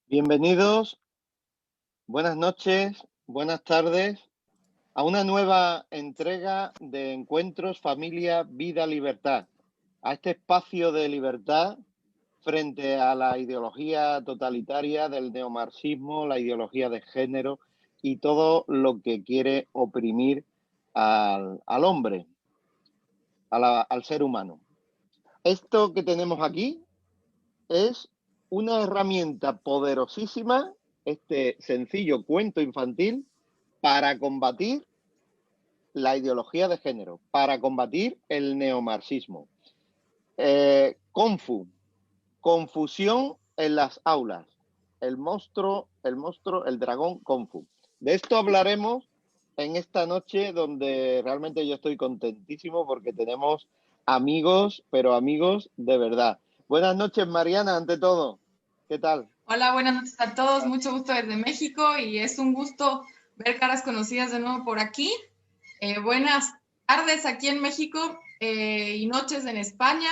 Bienvenidos, buenas noches, buenas tardes a una nueva entrega de Encuentros Familia Vida Libertad, a este espacio de libertad frente a la ideología totalitaria del neomarxismo, la ideología de género y todo lo que quiere oprimir al hombre, al ser humano. Esto que tenemos aquí es una herramienta poderosísima, este sencillo cuento infantil, para combatir la ideología de género, para combatir el neomarxismo. Confu, confusión en las aulas. El monstruo, el dragón Confu. De esto hablaremos en esta noche donde realmente yo estoy contentísimo porque tenemos amigos, pero amigos de verdad. Buenas noches, Mariana, ante todo. ¿Qué tal? Hola, buenas noches a todos. Mucho gusto desde México y es un gusto ver caras conocidas de nuevo por aquí. Buenas tardes aquí en México y noches en España.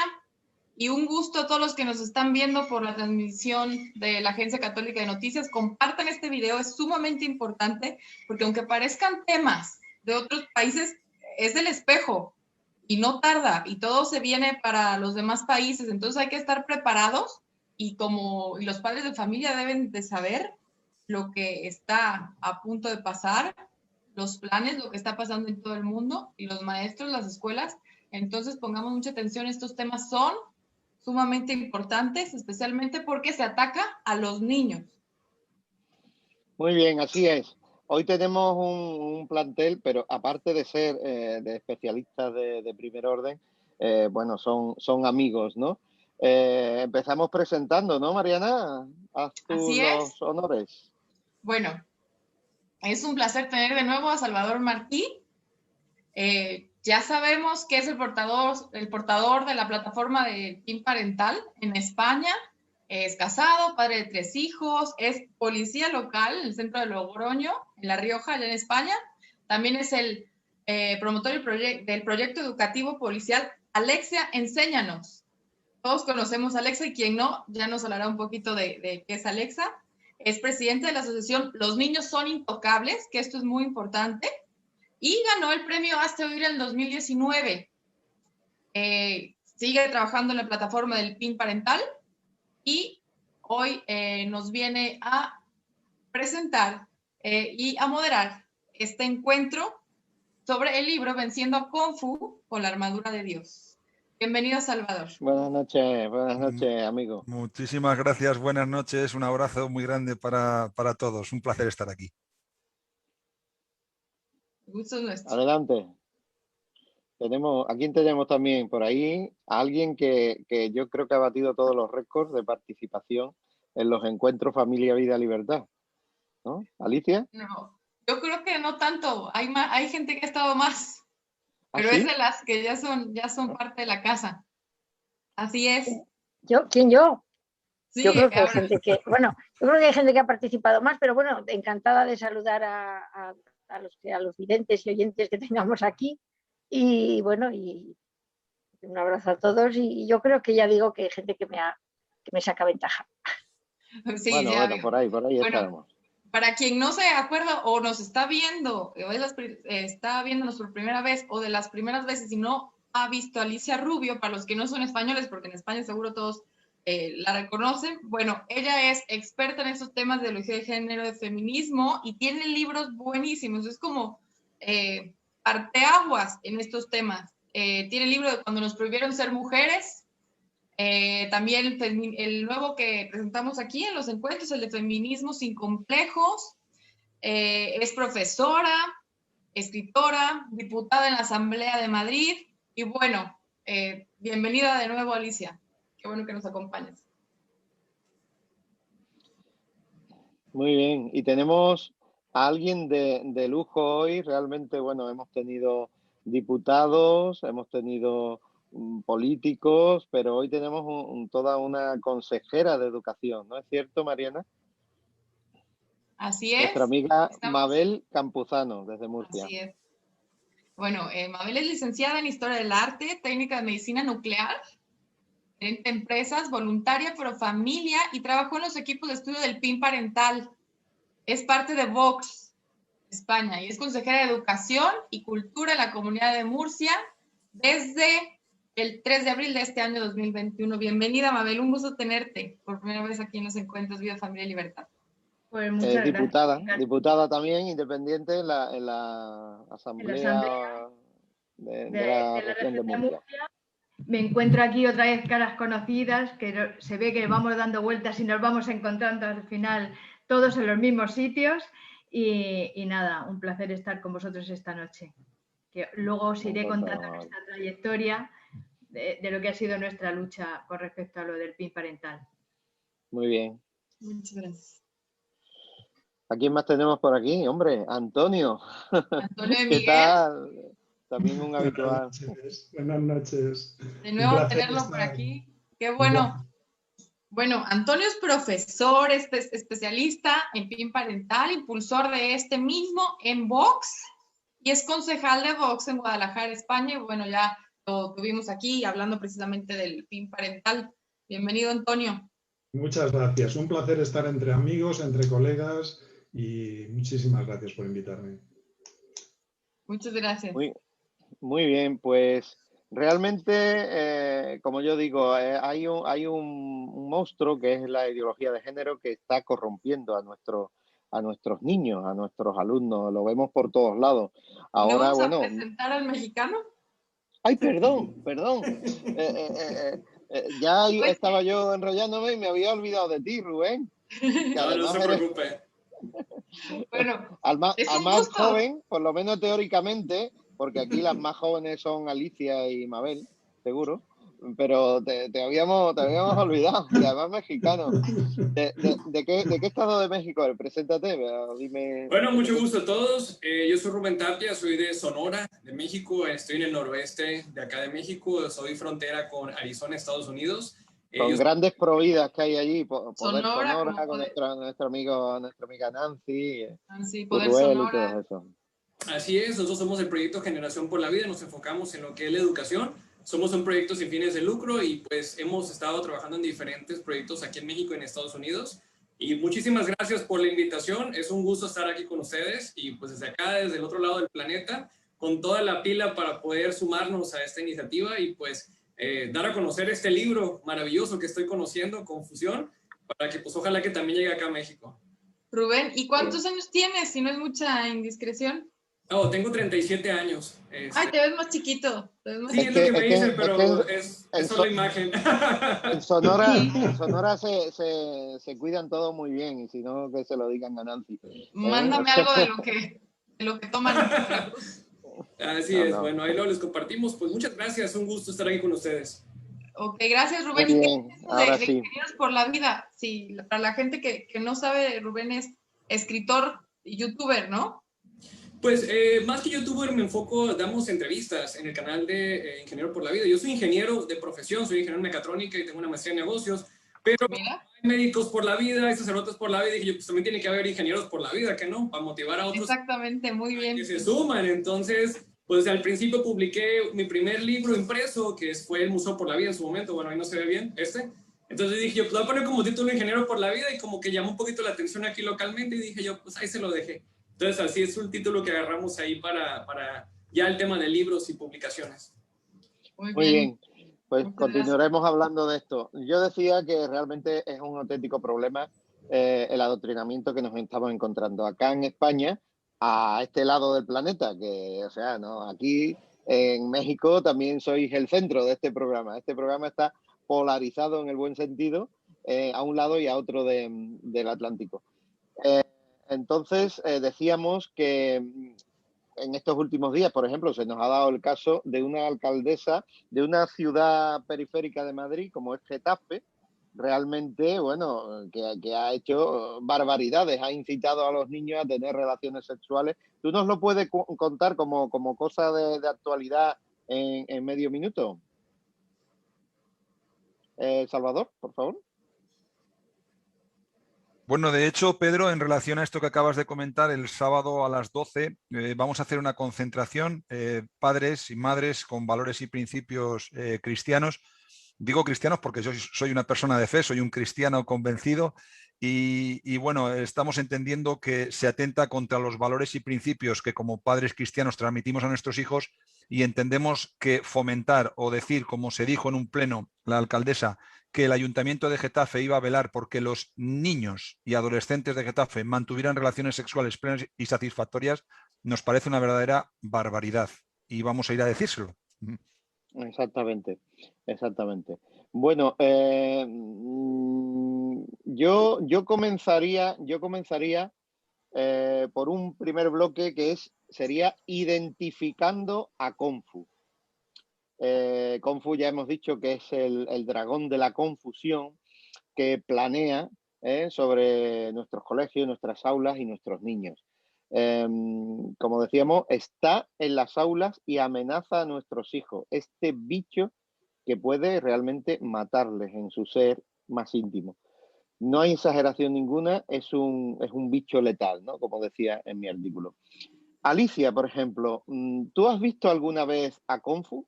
Y un gusto a todos los que nos están viendo por la transmisión de la Agencia Católica de Noticias. Compartan este video, es sumamente importante porque aunque parezcan temas de otros países, es del espejo y no tarda y todo se viene para los demás países. Entonces hay que estar preparados y los padres de familia deben de saber lo que está a punto de pasar, los planes, lo que está pasando en todo el mundo y los maestros, las escuelas. Entonces pongamos mucha atención, estos temas son sumamente importantes, especialmente porque se ataca a los niños. Muy bien, así es. Hoy tenemos un plantel, pero aparte de ser de especialistas de primer orden, bueno, son amigos, ¿no? Empezamos presentando, ¿no, Mariana? Haz tú Así es. los honores. Bueno, es un placer tener de nuevo a Salvador Martí. Ya sabemos que es el portador de la plataforma de PIN parental en España. Es casado, padre de 3 hijos, es policía local en el centro de Logroño, en La Rioja, allá en España. También es el promotor del proyecto educativo policial Alexia, Enséñanos. Todos conocemos a Alexa y quien no, ya nos hablará un poquito de qué es Alexa. Es presidente de la asociación Los Niños Son Intocables, que esto es muy importante, y ganó el premio Hazte Oír en 2019. Sigue trabajando en la plataforma del PIN parental y hoy nos viene a presentar y a moderar este encuentro sobre el libro Venciendo a Kung Fu con la armadura de Dios. Bienvenido, Salvador. Buenas noches, amigo. Muchísimas gracias, buenas noches, un abrazo muy grande para todos, un placer estar aquí. El gusto es nuestro. Adelante. ¿A quién tenemos también por ahí? A alguien que yo creo que ha batido todos los récords de participación en los encuentros Familia, Vida, Libertad, ¿no? ¿Alicia? No, yo creo que no tanto. Hay gente que ha estado más, ¿Ah, pero es sí? de las que ya son parte de la casa. Así es. ¿Quién yo? Sí, Yo creo que hay ahora, gente que, bueno, yo creo que hay gente que ha participado más, pero bueno, encantada de saludar a los videntes y oyentes que tengamos aquí. Y bueno, y un abrazo a todos. Y yo creo que ya digo que hay gente que me saca ventaja. sí, ya Bueno, veo. por ahí Bueno, estaremos. para quien no se acuerda o nos está viendo, está viéndonos por primera vez o de las primeras veces y no ha visto a Alicia Rubio, para los que no son españoles, porque en España seguro todos la reconocen, bueno, ella es experta en estos temas de ideología de género, de feminismo y tiene libros buenísimos, es como parteaguas en estos temas. Tiene el libro de Cuando nos prohibieron ser mujeres, también el nuevo que presentamos aquí en los encuentros, el de Feminismo sin complejos. Es profesora, escritora, diputada en la Asamblea de Madrid. Y bueno, bienvenida de nuevo, Alicia. Qué bueno que nos acompañes. Muy bien. Y tenemos a alguien de lujo hoy. Realmente, bueno, hemos tenido diputados, hemos tenido políticos, pero hoy tenemos toda una consejera de educación, ¿no es cierto, Mariana? Así Nuestra es. amiga Estamos. Mabel Campuzano, desde Murcia. Así es. Bueno, Mabel es licenciada en Historia del Arte, técnica de medicina nuclear gerente de empresas, voluntaria, pero familia, y trabajó en los equipos de estudio del PIN parental. Es parte de Vox España y es consejera de Educación y Cultura en la Comunidad de Murcia desde el 3 de abril de este año 2021. Bienvenida, Mabel, un gusto tenerte por primera vez aquí en los Encuentros Vida, Familia y Libertad. Pues muchas gracias. Diputada también, independiente en la Asamblea de la región de Murcia. Me encuentro aquí otra vez caras conocidas, que se ve que vamos dando vueltas y nos vamos encontrando al final todos en los mismos sitios. Y nada, un placer estar con vosotros esta noche. Que luego os iré contando nuestra trayectoria de lo que ha sido nuestra lucha con respecto a lo del PIN parental. Muy bien. Muchas gracias. ¿A quién más tenemos por aquí? Hombre, Antonio. Antonio de ¿Qué Miguel. tal? También un habitual. Buenas noches. De nuevo tenerlo por aquí. Qué bueno. Bueno, Antonio es profesor, especialista en PIN parental, impulsor de este mismo en Vox y es concejal de Vox en Guadalajara, España. Y bueno, ya lo tuvimos aquí hablando precisamente del PIN parental. Bienvenido, Antonio. Muchas gracias. Un placer estar entre amigos, entre colegas y muchísimas gracias por invitarme. Muchas gracias. Muy bien, pues realmente, como yo digo, hay un monstruo que es la ideología de género que está corrompiendo a nuestros niños, a nuestros alumnos. Lo vemos por todos lados. Ahora, ¿Vamos bueno. a presentar al mexicano? Ay, perdón. Ya estaba yo enrollándome y me había olvidado de ti, Rubén. No se preocupe. Bueno, al más joven, por lo menos teóricamente, porque aquí las más jóvenes son Alicia y Mabel, seguro, pero te habíamos olvidado, y además mexicano. ¿De qué estado de México eres? Preséntate, dime. Bueno, mucho gusto a todos. Yo soy Rubén Tapia, soy de Sonora, de México. Estoy en el noroeste de acá de México. Soy frontera con Arizona, Estados Unidos. Con grandes providas que hay allí, Poder Sonora con nuestra amiga Nancy, Poder Uruel Sonora. y todo eso. Así es, nosotros somos el proyecto Generación por la Vida, nos enfocamos en lo que es la educación. Somos un proyecto sin fines de lucro y pues hemos estado trabajando en diferentes proyectos aquí en México y en Estados Unidos. Y muchísimas gracias por la invitación, es un gusto estar aquí con ustedes y pues desde acá, desde el otro lado del planeta, con toda la pila para poder sumarnos a esta iniciativa y pues dar a conocer este libro maravilloso que estoy conociendo, Confusión, para que pues ojalá que también llegue acá a México. Rubén, ¿y cuántos años tienes? Si no es mucha indiscreción. No, tengo 37 años. Ay, te ves más chiquito. Sí, es lo que me dicen, pero es solo la imagen. En Sonora se cuidan todos muy bien, y si no, que se lo digan a Nancy. Mándame algo de lo que toman. Así es, bueno, ahí lo les compartimos. Pues muchas gracias, un gusto estar aquí con ustedes. Ok, gracias, Rubén. Muy bien, ahora de sí. Ingenieros por la Vida. Sí, para la gente que no sabe, Rubén es escritor y youtuber, ¿no? Pues más que youtuber me enfoco, damos entrevistas en el canal de Ingeniero por la Vida. Yo soy ingeniero de profesión, soy ingeniero en mecatrónica y tengo una maestría en negocios, pero Mira. hay médicos por la vida, hay sacerdotes por la vida, y dije yo, pues también tiene que haber ingenieros por la vida, ¿qué no? Para motivar a otros. Exactamente, muy bien. Que se suman. Entonces, pues al principio publiqué mi primer libro impreso, que fue El Museo por la Vida en su momento, bueno, ahí no se ve bien, Entonces dije yo, pues voy a poner como título Ingeniero por la Vida, y como que llamó un poquito la atención aquí localmente, y dije yo, pues ahí se lo dejé. Entonces, así es un título que agarramos ahí para ya el tema de libros y publicaciones. Muy bien. Pues Muchas continuaremos hablando de esto. Yo decía que realmente es un auténtico problema el adoctrinamiento que nos estamos encontrando acá en España, a este lado del planeta, que, o sea, no, aquí en México también sois el centro de este programa. Este programa está polarizado en el buen sentido, a un lado y a otro del Atlántico. Entonces, decíamos que en estos últimos días, por ejemplo, se nos ha dado el caso de una alcaldesa de una ciudad periférica de Madrid, como es Getafe, realmente, bueno, que ha hecho barbaridades, ha incitado a los niños a tener relaciones sexuales. ¿Tú nos lo puedes contar como cosa de actualidad en medio minuto? Salvador, por favor. Bueno, de hecho, Pedro, en relación a esto que acabas de comentar, el sábado a las 12 vamos a hacer una concentración, padres y madres con valores y principios cristianos, Digo cristianos porque yo soy una persona de fe, soy un cristiano convencido y bueno, estamos entendiendo que se atenta contra los valores y principios que como padres cristianos transmitimos a nuestros hijos y entendemos que fomentar o decir, como se dijo en un pleno la alcaldesa, que el Ayuntamiento de Getafe iba a velar porque los niños y adolescentes de Getafe mantuvieran relaciones sexuales plenas y satisfactorias, nos parece una verdadera barbaridad y vamos a ir a decírselo. Exactamente, exactamente. Bueno, yo comenzaría por un primer bloque que sería identificando a Confu. Confu ya hemos dicho que es el dragón de la confusión que planea sobre nuestros colegios, nuestras aulas y nuestros niños. Como decíamos, está en las aulas y amenaza a nuestros hijos. Este bicho que puede realmente matarles en su ser más íntimo. No hay exageración ninguna, es un bicho letal, ¿no? Como decía en mi artículo. Alicia, por ejemplo, ¿tú has visto alguna vez a Confu?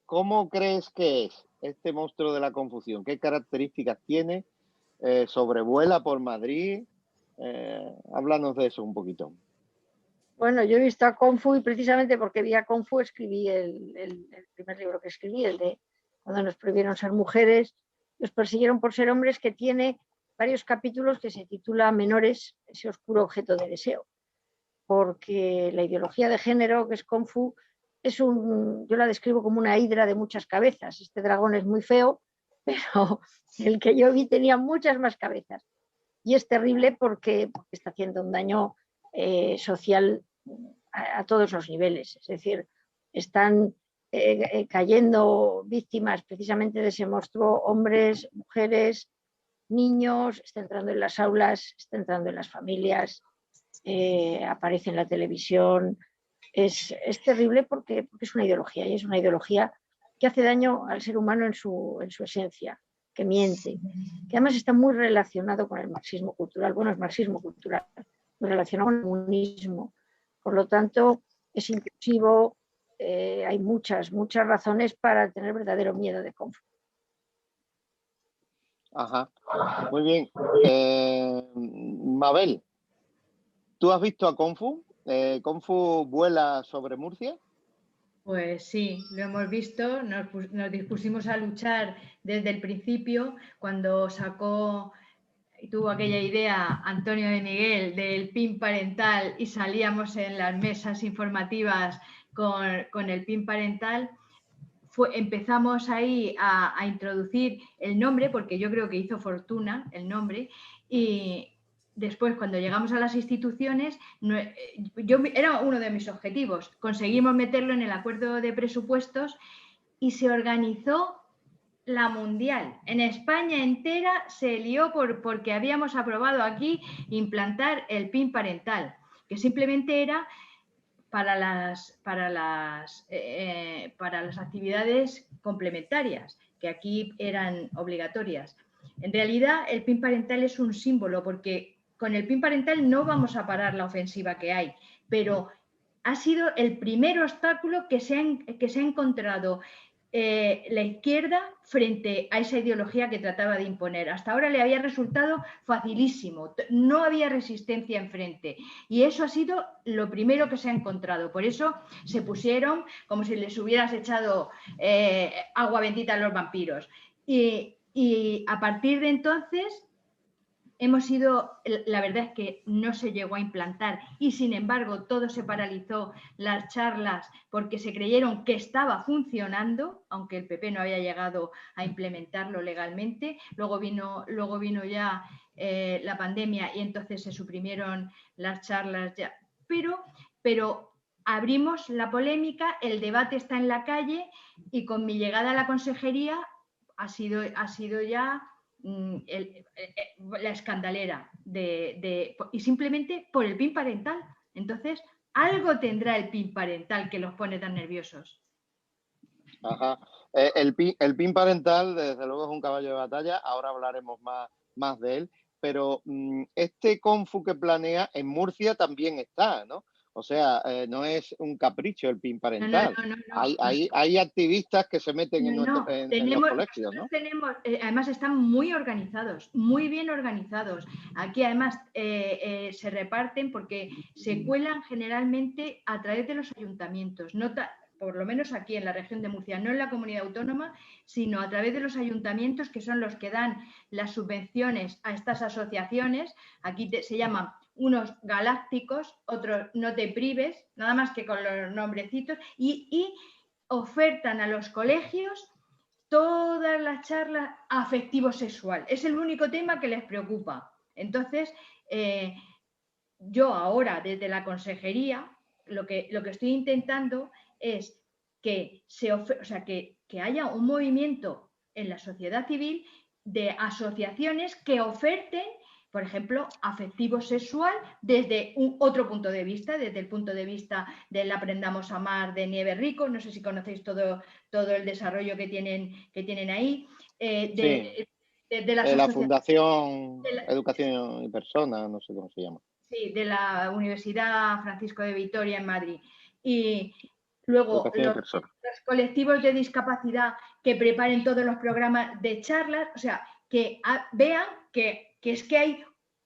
¿Cómo crees que es este monstruo de la confusión? ¿Qué características tiene? ¿Sobrevuela por Madrid? Háblanos de eso un poquito. Bueno, yo he visto a Kung Fu y precisamente porque vi a Kung Fu escribí el primer libro que escribí, el de Cuando nos prohibieron ser mujeres, nos persiguieron por ser hombres, que tiene varios capítulos que se titula Menores, ese oscuro objeto de deseo. Porque la ideología de género, que es Kung Fu, yo la describo como una hidra de muchas cabezas. Este dragón es muy feo, pero el que yo vi tenía muchas más cabezas. Y es terrible porque está haciendo un daño social a todos los niveles. Es decir, están cayendo víctimas precisamente de ese monstruo, hombres, mujeres, niños, está entrando en las aulas, está entrando en las familias, aparece en la televisión. Es terrible porque es una ideología, y es una ideología que hace daño al ser humano en su esencia, que miente, que además está muy relacionado con el marxismo cultural. Bueno, es marxismo cultural, muy relacionado con el comunismo. Por lo tanto, es inclusivo, hay muchas razones para tener verdadero miedo de Kung Fu. Ajá, muy bien. Mabel, ¿tú has visto a Kung Fu? ¿Kung Fu vuela sobre Murcia? Pues sí, lo hemos visto, nos dispusimos a luchar desde el principio cuando tuvo aquella idea Antonio de Miguel del PIN parental y salíamos en las mesas informativas con el PIN parental. Empezamos ahí a introducir el nombre, porque yo creo que hizo fortuna el nombre, y después cuando llegamos a las instituciones, era uno de mis objetivos, conseguimos meterlo en el acuerdo de presupuestos y se organizó la mundial. En España entera se lió porque habíamos aprobado aquí implantar el PIN parental, que simplemente era para las actividades complementarias, que aquí eran obligatorias. En realidad, el PIN parental es un símbolo, porque con el PIN parental no vamos a parar la ofensiva que hay, pero ha sido el primer obstáculo que se ha encontrado la izquierda frente a esa ideología que trataba de imponer. Hasta ahora le había resultado facilísimo, no había resistencia enfrente, y eso ha sido lo primero que se ha encontrado. Por eso se pusieron como si les hubieras echado agua bendita a los vampiros, y a partir de entonces la verdad es que no se llegó a implantar y sin embargo todo se paralizó, las charlas, porque se creyeron que estaba funcionando, aunque el PP no había llegado a implementarlo legalmente. Luego vino ya la pandemia y entonces se suprimieron las charlas ya. Pero abrimos la polémica, el debate está en la calle y con mi llegada a la consejería ha sido ya la escandalera y simplemente por el PIN parental. Entonces, algo tendrá el PIN parental que los pone tan nerviosos. Ajá. El PIN parental, desde luego, es un caballo de batalla. Ahora hablaremos más de él. Pero este Kung Fu que planea en Murcia también está, ¿no? O sea, no es un capricho el PIN parental. No. Hay activistas que se meten en los Tenemos, colegios, ¿no? además están muy organizados, muy bien organizados. Aquí además se reparten porque se cuelan generalmente a través de los ayuntamientos, por lo menos aquí en la región de Murcia, no en la comunidad autónoma, sino a través de los ayuntamientos, que son los que dan las subvenciones a estas asociaciones. Aquí se llaman unos galácticos, otros no te prives, nada más que con los nombrecitos, y ofertan a los colegios todas las charlas afectivo-sexual. Es el único tema que les preocupa. Entonces, yo ahora, desde la consejería, lo que estoy intentando es que que haya un movimiento en la sociedad civil de asociaciones que oferten, por ejemplo, afectivo-sexual desde otro punto de vista, desde el punto de vista del Aprendamos a Amar de Nieves Rico. No sé si conocéis todo el desarrollo que tienen ahí. De la Fundación Educación y Personas, no sé cómo se llama. Sí, de la Universidad Francisco de Vitoria en Madrid. Y luego los colectivos de discapacidad que preparen todos los programas de charlas, o sea, que vean que es que hay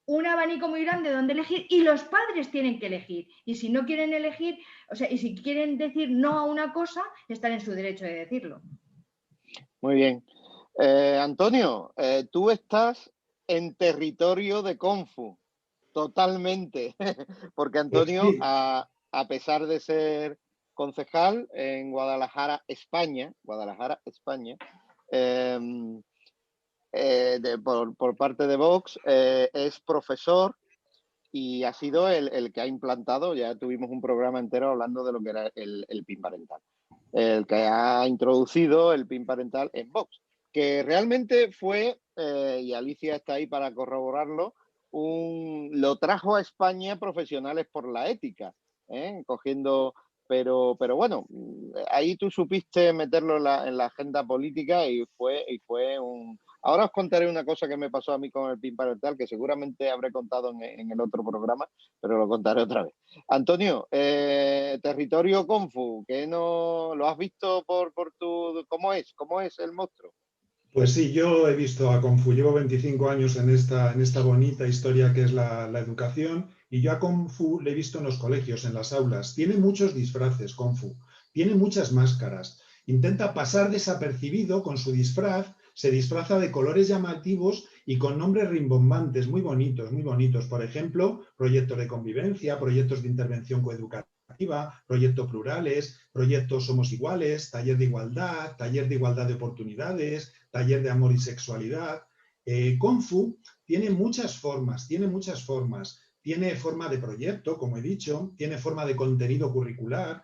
un abanico muy grande donde elegir y los padres tienen que elegir. Y si no quieren elegir, o sea, y si quieren decir no a una cosa, están en su derecho de decirlo. Muy bien. Antonio, tú estás en territorio de Confu, totalmente, porque Antonio, Sí. a pesar de ser concejal en Guadalajara, España, por parte de Vox, es profesor y ha sido el que ha implantado, ya tuvimos un programa entero hablando de lo que era el PIN parental, el que ha introducido el PIN parental en Vox, que realmente fue, y Alicia está ahí para corroborarlo, lo trajo a España Profesionales por la Ética, cogiendo, pero bueno, ahí tú supiste meterlo en la agenda política y fue un... Ahora os contaré una cosa que me pasó a mí con el PIN parental, que seguramente habré contado en el otro programa, pero lo contaré otra vez. Antonio, territorio Confu, ¿que no lo has visto por tu... ¿Cómo es el monstruo? Pues sí, yo he visto a Confu, llevo 25 años en esta bonita historia que es la educación, y yo a Confu le he visto en los colegios, en las aulas. Tiene muchos disfraces, Confu, tiene muchas máscaras, intenta pasar desapercibido con su disfraz, se disfraza de colores llamativos y con nombres rimbombantes, muy bonitos, muy bonitos. Por ejemplo, proyectos de convivencia, proyectos de intervención coeducativa, proyectos plurales, proyectos Somos Iguales, taller de igualdad de oportunidades, taller de amor y sexualidad. Confu tiene muchas formas. Tiene forma de proyecto, como he dicho, tiene forma de contenido curricular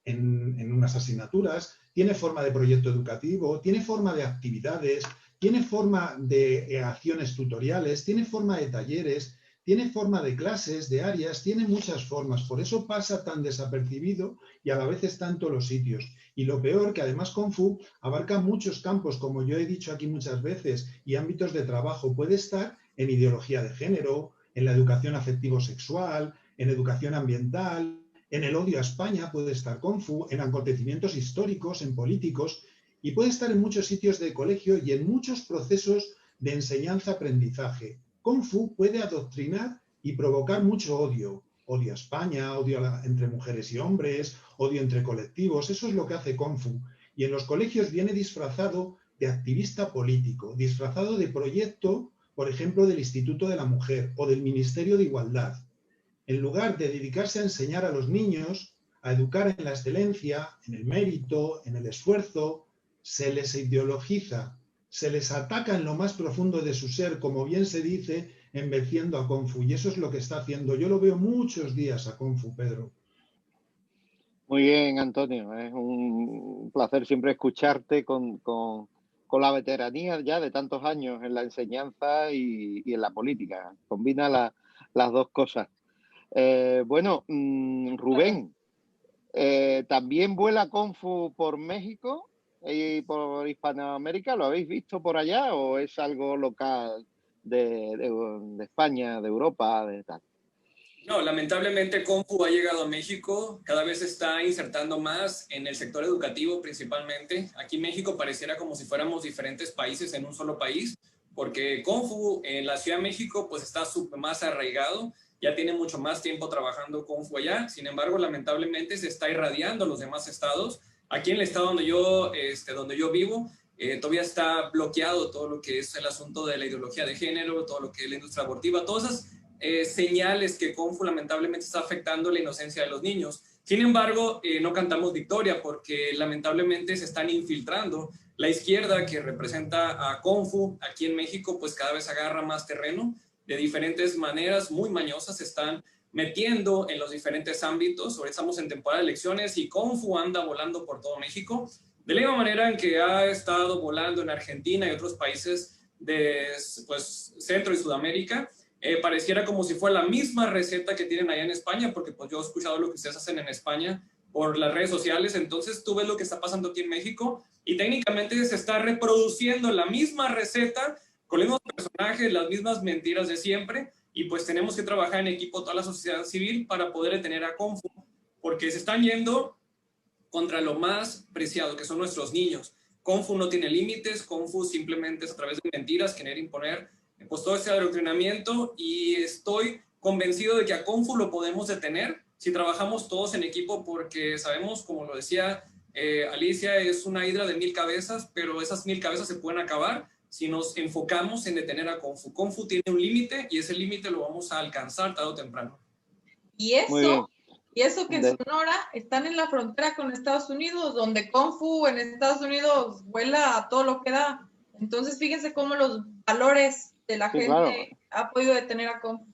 en unas asignaturas, tiene forma de proyecto educativo, tiene forma de actividades, tiene forma de acciones tutoriales, tiene forma de talleres, tiene forma de clases, de áreas, tiene muchas formas. Por eso pasa tan desapercibido y a la vez está en todos los sitios. Y lo peor, que además Confu abarca muchos campos, como yo he dicho aquí muchas veces, y ámbitos de trabajo. Puede estar en ideología de género, en la educación afectivo-sexual, en educación ambiental, en el odio a España puede estar Confu, en acontecimientos históricos, en políticos, y puede estar en muchos sitios de colegio y en muchos procesos de enseñanza-aprendizaje. Confu puede adoctrinar y provocar mucho odio. Odio a España, odio entre mujeres y hombres, odio entre colectivos. Eso es lo que hace Confu. Y en los colegios viene disfrazado de activista político, disfrazado de proyecto, por ejemplo, del Instituto de la Mujer o del Ministerio de Igualdad. En lugar de dedicarse a enseñar a los niños, a educar en la excelencia, en el mérito, en el esfuerzo, se les ideologiza, se les ataca en lo más profundo de su ser, como bien se dice, enveciendo a Confu. Y eso es lo que está haciendo. Yo lo veo muchos días a Confu, Pedro. Muy bien, Antonio. Es un placer siempre escucharte con la veteranía ya de tantos años en la enseñanza y en la política. Combina las dos cosas. Bueno, Rubén, ¿también vuela Confu por México y por Hispanoamérica? ¿Lo habéis visto por allá o es algo local de España, de Europa, de tal? No, lamentablemente Kung Fu ha llegado a México, cada vez se está insertando más en el sector educativo principalmente. Aquí en México pareciera como si fuéramos diferentes países en un solo país, porque Kung Fu en la Ciudad de México pues está más arraigado, ya tiene mucho más tiempo trabajando Kung Fu allá, sin embargo lamentablemente se está irradiando a los demás estados. Aquí en el estado donde yo vivo, todavía está bloqueado todo lo que es el asunto de la ideología de género, todo lo que es la industria abortiva, todas esas señales que Kung Fu lamentablemente está afectando la inocencia de los niños. Sin embargo, no cantamos victoria porque lamentablemente se están infiltrando. La izquierda que representa a Kung Fu aquí en México pues cada vez agarra más terreno de diferentes maneras muy mañosas, se están metiendo en los diferentes ámbitos. Ahora estamos en temporada de elecciones y Kung Fu anda volando por todo México, de la misma manera en que ha estado volando en Argentina y otros países de pues, Centro y Sudamérica. Pareciera como si fuera la misma receta que tienen allá en España, porque pues yo he escuchado lo que ustedes hacen en España por las redes sociales, entonces tú ves lo que está pasando aquí en México y técnicamente se está reproduciendo la misma receta con los mismos personajes, las mismas mentiras de siempre, y pues tenemos que trabajar en equipo toda la sociedad civil para poder detener a Kung Fu, porque se están yendo contra lo más preciado, que son nuestros niños. Kung Fu no tiene límites, Kung Fu simplemente es a través de mentiras querer imponer pues todo ese adoctrinamiento, y estoy convencido de que a Kung Fu lo podemos detener si trabajamos todos en equipo, porque sabemos, como lo decía Alicia, es una hidra de 1000 cabezas, pero esas 1000 cabezas se pueden acabar si nos enfocamos en detener a Kung Fu. Kung Fu tiene un límite y ese límite lo vamos a alcanzar tarde o temprano. Y eso que en Sonora están en la frontera con Estados Unidos, donde Kung Fu en Estados Unidos vuela a todo lo que da. Entonces, fíjense cómo los valores de la gente claro, ha podido detener a Kung Fu.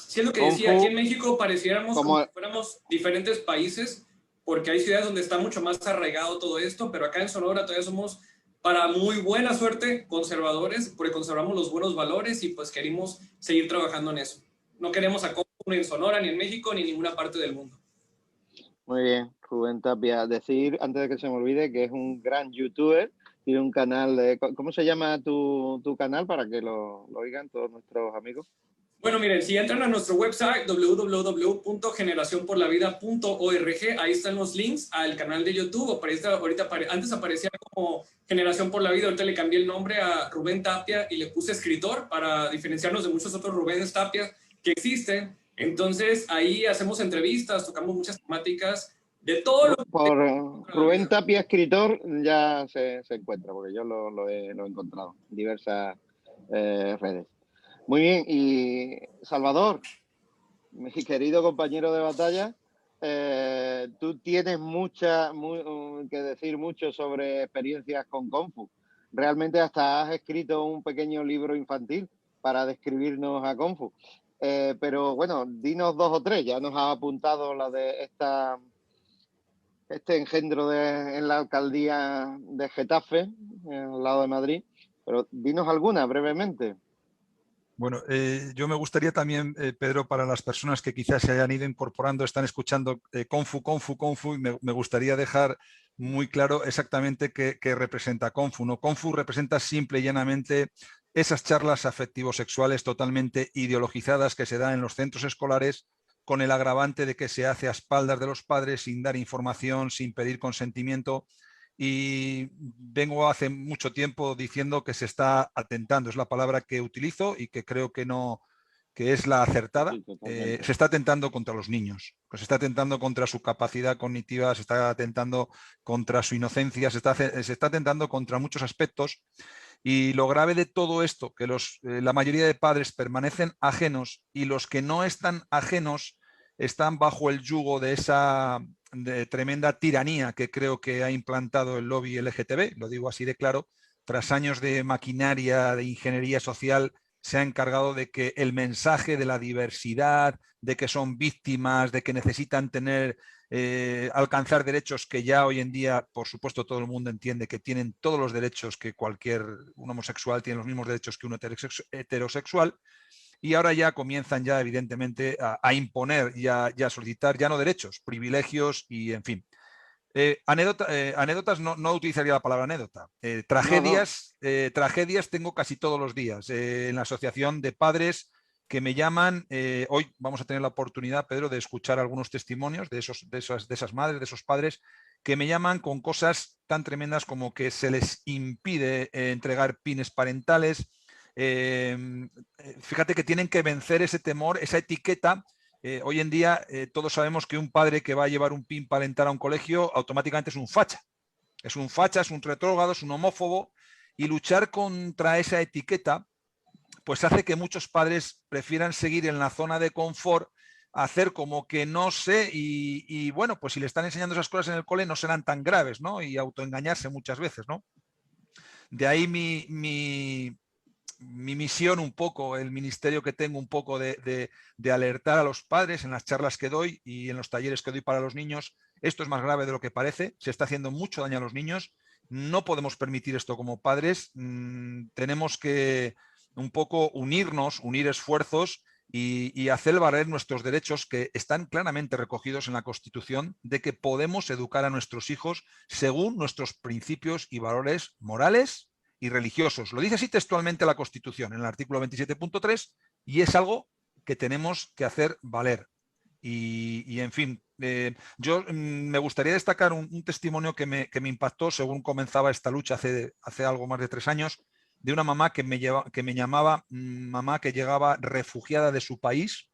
Sí, es lo que decía, aquí en México pareciéramos como si fuéramos diferentes países, porque hay ciudades donde está mucho más arraigado todo esto, pero acá en Sonora todavía somos, para muy buena suerte, conservadores, porque conservamos los buenos valores y pues queremos seguir trabajando en eso. No queremos a Kung Fu ni en Sonora, ni en México, ni en ninguna parte del mundo. Muy bien, Rubén Tapia. Decir, antes de que se me olvide, que es un gran youtuber. Tiene un canal de... ¿Cómo se llama tu canal para que lo oigan todos nuestros amigos? Bueno, miren, si entran a nuestro website www.generacionporlavida.org, ahí están los links al canal de YouTube. Antes aparecía como Generación por la Vida, ahorita le cambié el nombre a Rubén Tapia y le puse escritor para diferenciarnos de muchos otros Rubén Tapia que existen. Entonces, ahí hacemos entrevistas, tocamos muchas temáticas de todo lo que... Por Rubén Tapia, escritor, ya se encuentra, porque yo lo he encontrado en diversas redes. Muy bien, y Salvador, mi querido compañero de batalla, tú tienes que decir mucho sobre experiencias con Kung Fu. Realmente hasta has escrito un pequeño libro infantil para describirnos a Kung Fu. Pero bueno, dinos 2 o 3, ya nos ha apuntado la de este engendro en la alcaldía de Getafe, al lado de Madrid, pero dinos alguna brevemente. Bueno, yo me gustaría también, Pedro, para las personas que quizás se hayan ido incorporando, están escuchando Kung Fu, y me gustaría dejar muy claro exactamente qué representa Kung Fu, ¿no? Kung Fu representa simple y llanamente esas charlas afectivo-sexuales totalmente ideologizadas que se dan en los centros escolares, con el agravante de que se hace a espaldas de los padres, sin dar información, sin pedir consentimiento. Y vengo hace mucho tiempo diciendo que se está atentando, es la palabra que utilizo y que creo que es la acertada. Se está atentando contra los niños, se está atentando contra su capacidad cognitiva, se está atentando contra su inocencia, se está atentando contra muchos aspectos. Y lo grave de todo esto, que la mayoría de padres permanecen ajenos, y los que no están ajenos están bajo el yugo de esa tremenda tiranía que creo que ha implantado el lobby LGTB, lo digo así de claro. Tras años de maquinaria, de ingeniería social, se ha encargado de que el mensaje de la diversidad, de que son víctimas, de que necesitan alcanzar derechos que ya hoy en día, por supuesto, todo el mundo entiende que tienen todos los derechos que un homosexual, tiene los mismos derechos que un heterosexual. Y ahora ya comienzan evidentemente a imponer y a solicitar ya no derechos, privilegios y en fin. Anécdotas, no utilizaría la palabra anécdota. Tragedias tengo casi todos los días en la asociación de padres que me llaman, hoy vamos a tener la oportunidad, Pedro, de escuchar algunos testimonios de esas madres, de esos padres, que me llaman con cosas tan tremendas como que se les impide entregar pines parentales. Fíjate que tienen que vencer ese temor, esa etiqueta. Hoy en día todos sabemos que un padre que va a llevar un pin parental a un colegio automáticamente es un facha. Es un facha, es un retrógrado, es un homófobo, y luchar contra esa etiqueta pues hace que muchos padres prefieran seguir en la zona de confort, hacer como que no sé, y bueno, pues si le están enseñando esas cosas en el cole no serán tan graves, ¿no? Y autoengañarse muchas veces, ¿no? De ahí mi misión un poco, el ministerio que tengo un poco de alertar a los padres en las charlas que doy y en los talleres que doy para los niños. Esto es más grave de lo que parece, se está haciendo mucho daño a los niños, no podemos permitir esto como padres, tenemos que un poco unirnos, unir esfuerzos y hacer valer nuestros derechos que están claramente recogidos en la Constitución, de que podemos educar a nuestros hijos según nuestros principios y valores morales y religiosos. Lo dice así textualmente la Constitución, en el artículo 27.3, y es algo que tenemos que hacer valer. Y en fin, yo me gustaría destacar un testimonio que me impactó según comenzaba esta lucha hace algo más de 3 años, de una mamá que me llamaba mamá que llegaba refugiada de su país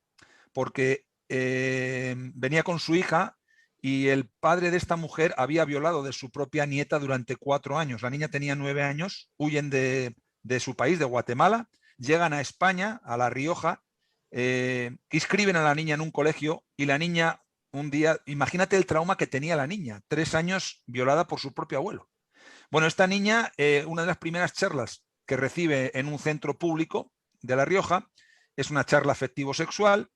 porque venía con su hija y el padre de esta mujer había violado de su propia nieta durante 4 años. La niña tenía 9 años, huyen de su país, de Guatemala, llegan a España, a La Rioja, inscriben a la niña en un colegio y la niña un día, imagínate el trauma que tenía la niña, 3 años violada por su propio abuelo. Bueno, esta niña, una de las primeras charlas que recibe en un centro público de La Rioja es una charla afectivo-sexual.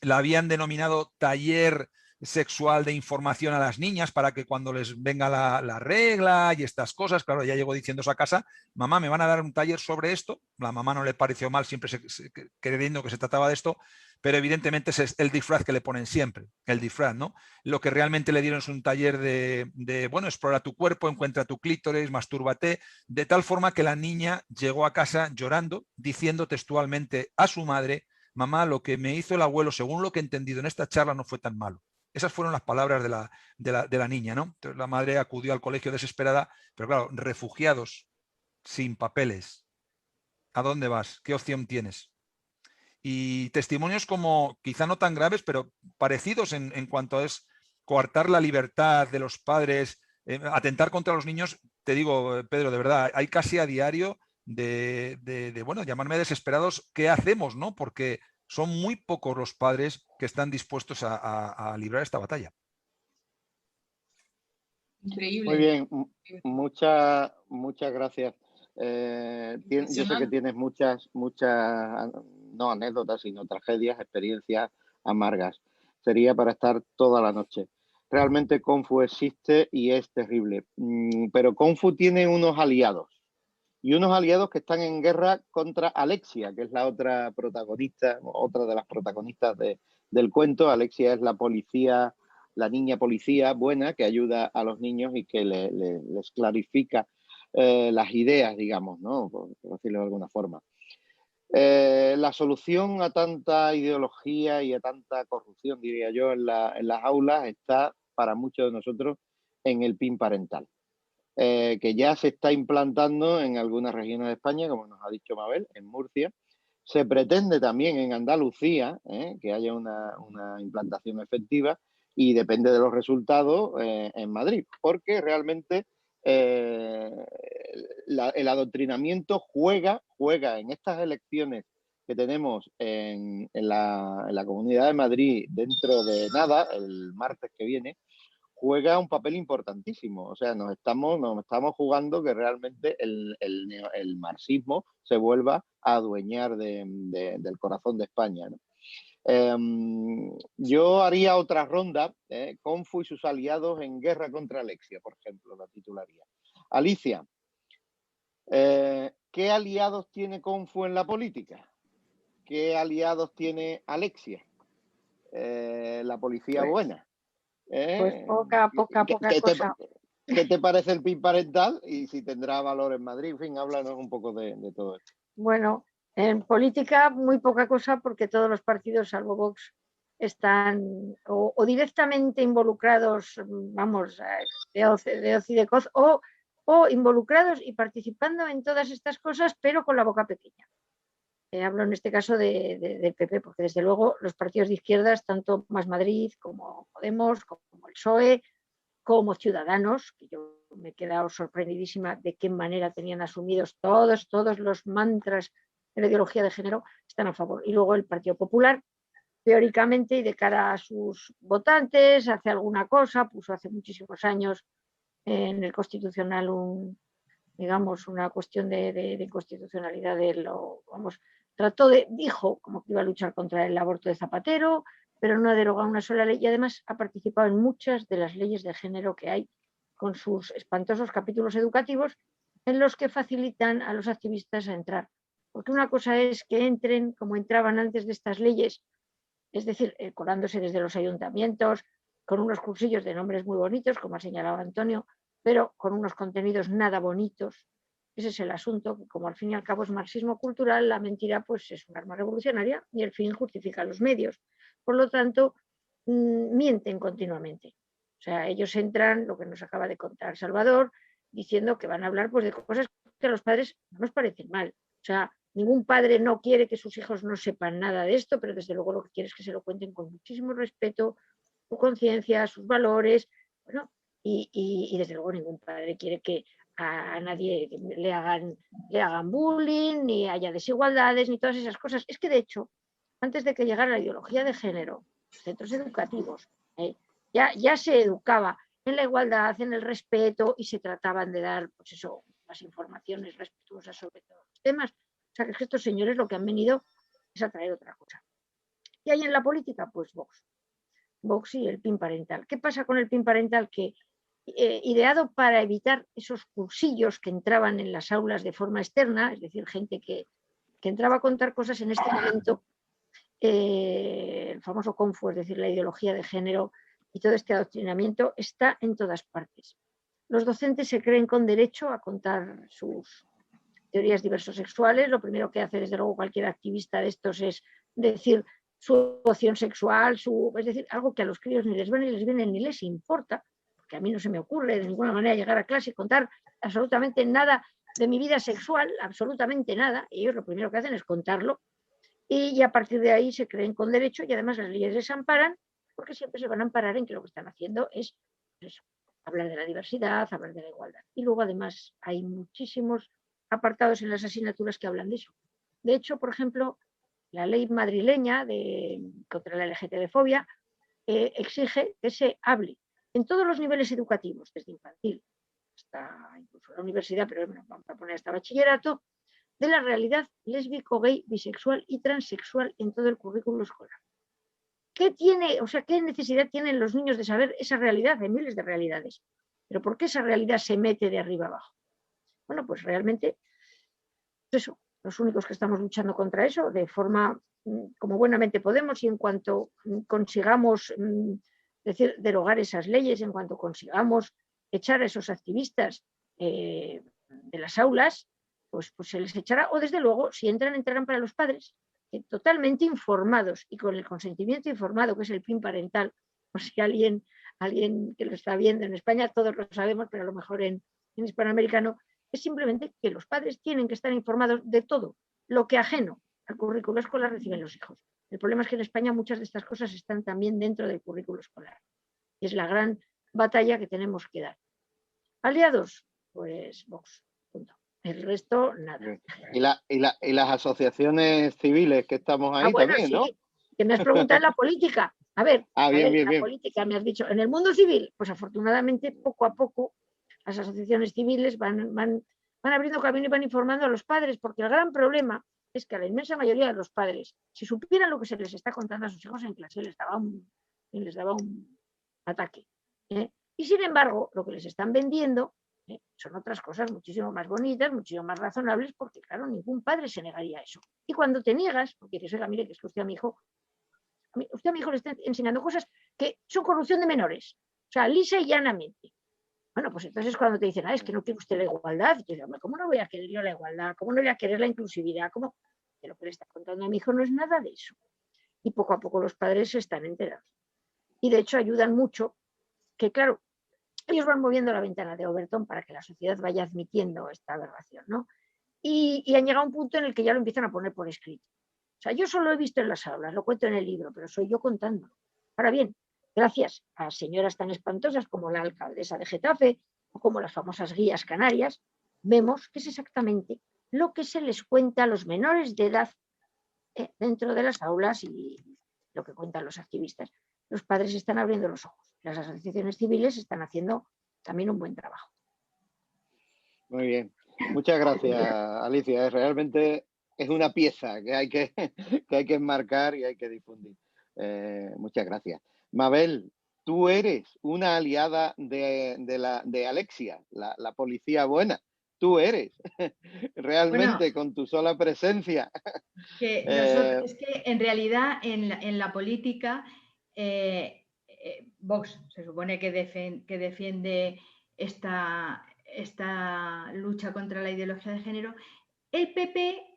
La habían denominado taller sexual de información a las niñas para que cuando les venga la regla y estas cosas, claro, ya llegó diciendo a casa, mamá, ¿me van a dar un taller sobre esto? La mamá no le pareció mal, siempre creyendo que se trataba de esto, pero evidentemente es el disfraz que le ponen siempre, el disfraz, ¿no? Lo que realmente le dieron es un taller bueno, explora tu cuerpo, encuentra tu clítoris, mastúrbate, de tal forma que la niña llegó a casa llorando, diciendo textualmente a su madre, mamá, lo que me hizo el abuelo, según lo que he entendido en esta charla, no fue tan malo. Esas fueron las palabras de la niña, ¿no? Entonces la madre acudió al colegio desesperada, pero claro, refugiados, sin papeles. ¿A dónde vas? ¿Qué opción tienes? Y testimonios como, quizá no tan graves, pero parecidos en cuanto a es coartar la libertad de los padres, atentar contra los niños, te digo, Pedro, de verdad, hay casi a diario bueno, llamarme desesperados, ¿qué hacemos, no? Porque son muy pocos los padres que están dispuestos a librar esta batalla. Increíble. Muy bien, muchas gracias. Yo sé que tienes muchas, no anécdotas, sino tragedias, experiencias amargas. Sería para estar toda la noche. Realmente Kung Fu existe y es terrible, pero Kung Fu tiene unos aliados. Y unos aliados que están en guerra contra Alexia, que es la otra protagonista, otra de las protagonistas del cuento. Alexia es la policía, la niña policía buena que ayuda a los niños y que les clarifica las ideas, digamos, ¿no? Por decirlo de alguna forma. La solución a tanta ideología y a tanta corrupción, diría yo, en las aulas está para muchos de nosotros en el PIN parental. Que ya se está implantando en algunas regiones de España, como nos ha dicho Mabel, en Murcia. Se pretende también en Andalucía que haya una implantación efectiva y depende de los resultados en Madrid, porque realmente el adoctrinamiento juega en estas elecciones que tenemos en la Comunidad de Madrid dentro de nada, el martes que viene, juega un papel importantísimo. O sea, nos estamos jugando que realmente el marxismo se vuelva a adueñar del corazón de España, ¿no? Yo haría otra ronda, Kung Fu y sus aliados en guerra contra Alexia, por ejemplo, la titularía. Alicia, ¿qué aliados tiene Kung Fu en la política? ¿Qué aliados tiene Alexia? La policía buena. Pues poca cosa. ¿Qué te parece el PIN parental y si tendrá valor en Madrid? En fin, háblanos un poco de todo esto. Bueno, En política muy poca cosa porque todos los partidos, salvo Vox, están o directamente involucrados, vamos, de hoz y de coz, o involucrados y participando en todas estas cosas, pero con la boca pequeña. Hablo en este caso del PP, porque desde luego los partidos de izquierdas, tanto Más Madrid como Podemos, como el PSOE, como Ciudadanos, que yo me he quedado sorprendidísima de qué manera tenían asumidos todos los mantras de la ideología de género, están a favor. Y luego el Partido Popular, teóricamente y de cara a sus votantes, hace alguna cosa, puso hace muchísimos años en el Constitucional digamos, una cuestión de inconstitucionalidad dijo como que iba a luchar contra el aborto de Zapatero, pero no ha derogado una sola ley y además ha participado en muchas de las leyes de género que hay, con sus espantosos capítulos educativos en los que facilitan a los activistas a entrar. Porque una cosa es que entren como entraban antes de estas leyes, es decir, colándose desde los ayuntamientos, con unos cursillos de nombres muy bonitos, como ha señalado Antonio, pero con unos contenidos nada bonitos. Ese es el asunto, que como al fin y al cabo es marxismo cultural, la mentira pues es un arma revolucionaria y el fin justifica los medios. Por lo tanto, mienten continuamente. O sea, ellos entran, lo que nos acaba de contar Salvador, diciendo que van a hablar pues de cosas que a los padres no nos parecen mal. O sea, ningún padre no quiere que sus hijos no sepan nada de esto, pero desde luego lo que quiere es que se lo cuenten con muchísimo respeto, su conciencia, sus valores, bueno, y desde luego ningún padre quiere que a nadie le hagan bullying, ni haya desigualdades, ni todas esas cosas. Es que de hecho, antes de que llegara la ideología de género, centros educativos, ya se educaba en la igualdad, en el respeto y se trataban de dar, pues eso, las informaciones respetuosas sobre todos los temas. O sea, que estos señores lo que han venido es a traer otra cosa. ¿Y hay en la política? Pues Vox y el PIN parental. ¿Qué pasa con el PIN parental? Que ideado para evitar esos cursillos que entraban en las aulas de forma externa, es decir, gente que entraba a contar cosas en este momento, el famoso Confu, es decir, la ideología de género y todo este adoctrinamiento está en todas partes. Los docentes se creen con derecho a contar sus teorías diversosexuales. Lo primero que hace desde luego cualquier activista de estos es decir su opción sexual, es decir, algo que a los críos ni les va ni les viene ni les importa, porque a mí no se me ocurre de ninguna manera llegar a clase y contar absolutamente nada de mi vida sexual, absolutamente nada, y ellos lo primero que hacen es contarlo, y a partir de ahí se creen con derecho y además las leyes les amparan, porque siempre se van a amparar en que lo que están haciendo es eso, hablar de la diversidad, hablar de la igualdad. Y luego además hay muchísimos apartados en las asignaturas que hablan de eso. De hecho, por ejemplo, la ley madrileña contra la LGTB-fobia exige que se hable en todos los niveles educativos, desde infantil hasta incluso la universidad, pero bueno, vamos a poner hasta bachillerato, de la realidad lésbico, gay, bisexual y transexual en todo el currículo escolar. ¿Qué necesidad tienen los niños de saber esa realidad? Hay miles de realidades. ¿Pero por qué esa realidad se mete de arriba abajo? Bueno, pues realmente, eso, los únicos que estamos luchando contra eso, de forma como buenamente podemos, y en cuanto consigamos derogar esas leyes, en cuanto consigamos echar a esos activistas de las aulas, pues se les echará, o desde luego, si entrarán para los padres, totalmente informados y con el consentimiento informado, que es el PIN parental, por si alguien que lo está viendo en España, todos lo sabemos, pero a lo mejor en hispanoamericano, es simplemente que los padres tienen que estar informados de todo lo que ajeno al currículo escolar reciben los hijos. El problema es que en España muchas de estas cosas están también dentro del currículo escolar. Y es la gran batalla que tenemos que dar. ¿Aliados? Pues Vox. Punto. El resto, nada. Y las asociaciones civiles que estamos ahí bueno, también, sí, ¿no? Que me has preguntado en la política. A ver, bien. Política me has dicho. En el mundo civil, pues afortunadamente, poco a poco, las asociaciones civiles van abriendo camino y van informando a los padres, porque el gran problema es que a la inmensa mayoría de los padres, si supieran lo que se les está contando a sus hijos en clase, les daba un ataque. Y sin embargo, lo que les están vendiendo son otras cosas muchísimo más bonitas, muchísimo más razonables, porque claro, ningún padre se negaría a eso. Y cuando te niegas, porque dices, oiga, mire, que es que usted a mi hijo le está enseñando cosas que son corrupción de menores, o sea, lisa y llanamente. Bueno, pues entonces cuando te dicen, es que no quiere usted la igualdad, y te dicen, ¿cómo no voy a querer yo la igualdad? ¿Cómo no voy a querer la inclusividad? ¿Cómo? lo que le está contando a mi hijo no es nada de eso. Y poco a poco los padres se están enterados. Y de hecho ayudan mucho, que claro, ellos van moviendo la ventana de Overton para que la sociedad vaya admitiendo esta aberración, ¿no? Y han llegado a un punto en el que ya lo empiezan a poner por escrito. O sea, yo solo he visto en las aulas, lo cuento en el libro, pero soy yo contándolo. Ahora bien, gracias a señoras tan espantosas como la alcaldesa de Getafe o como las famosas guías canarias, vemos que es exactamente lo que se les cuenta a los menores de edad dentro de las aulas y lo que cuentan los activistas. Los padres están abriendo los ojos. Las asociaciones civiles están haciendo también un buen trabajo. Muy bien. Muchas gracias, Alicia. Realmente es una pieza que hay que enmarcar y hay que difundir. Muchas gracias. Mabel, tú eres una aliada de Alexia, la policía buena. Tú eres, realmente, bueno, con tu sola presencia. Es que en realidad en la política, Vox se supone que defiende esta lucha contra la ideología de género. El PP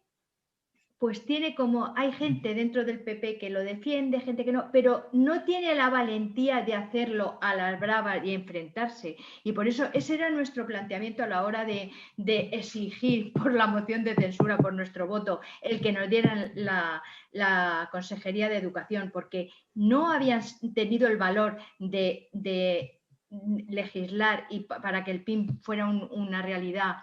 pues tiene como, hay gente dentro del PP que lo defiende, gente que no, pero no tiene la valentía de hacerlo a las bravas y enfrentarse. Y por eso ese era nuestro planteamiento a la hora de exigir por la moción de censura, por nuestro voto, el que nos dieran la Consejería de Educación, porque no habían tenido el valor de legislar y para que el PIN fuera una realidad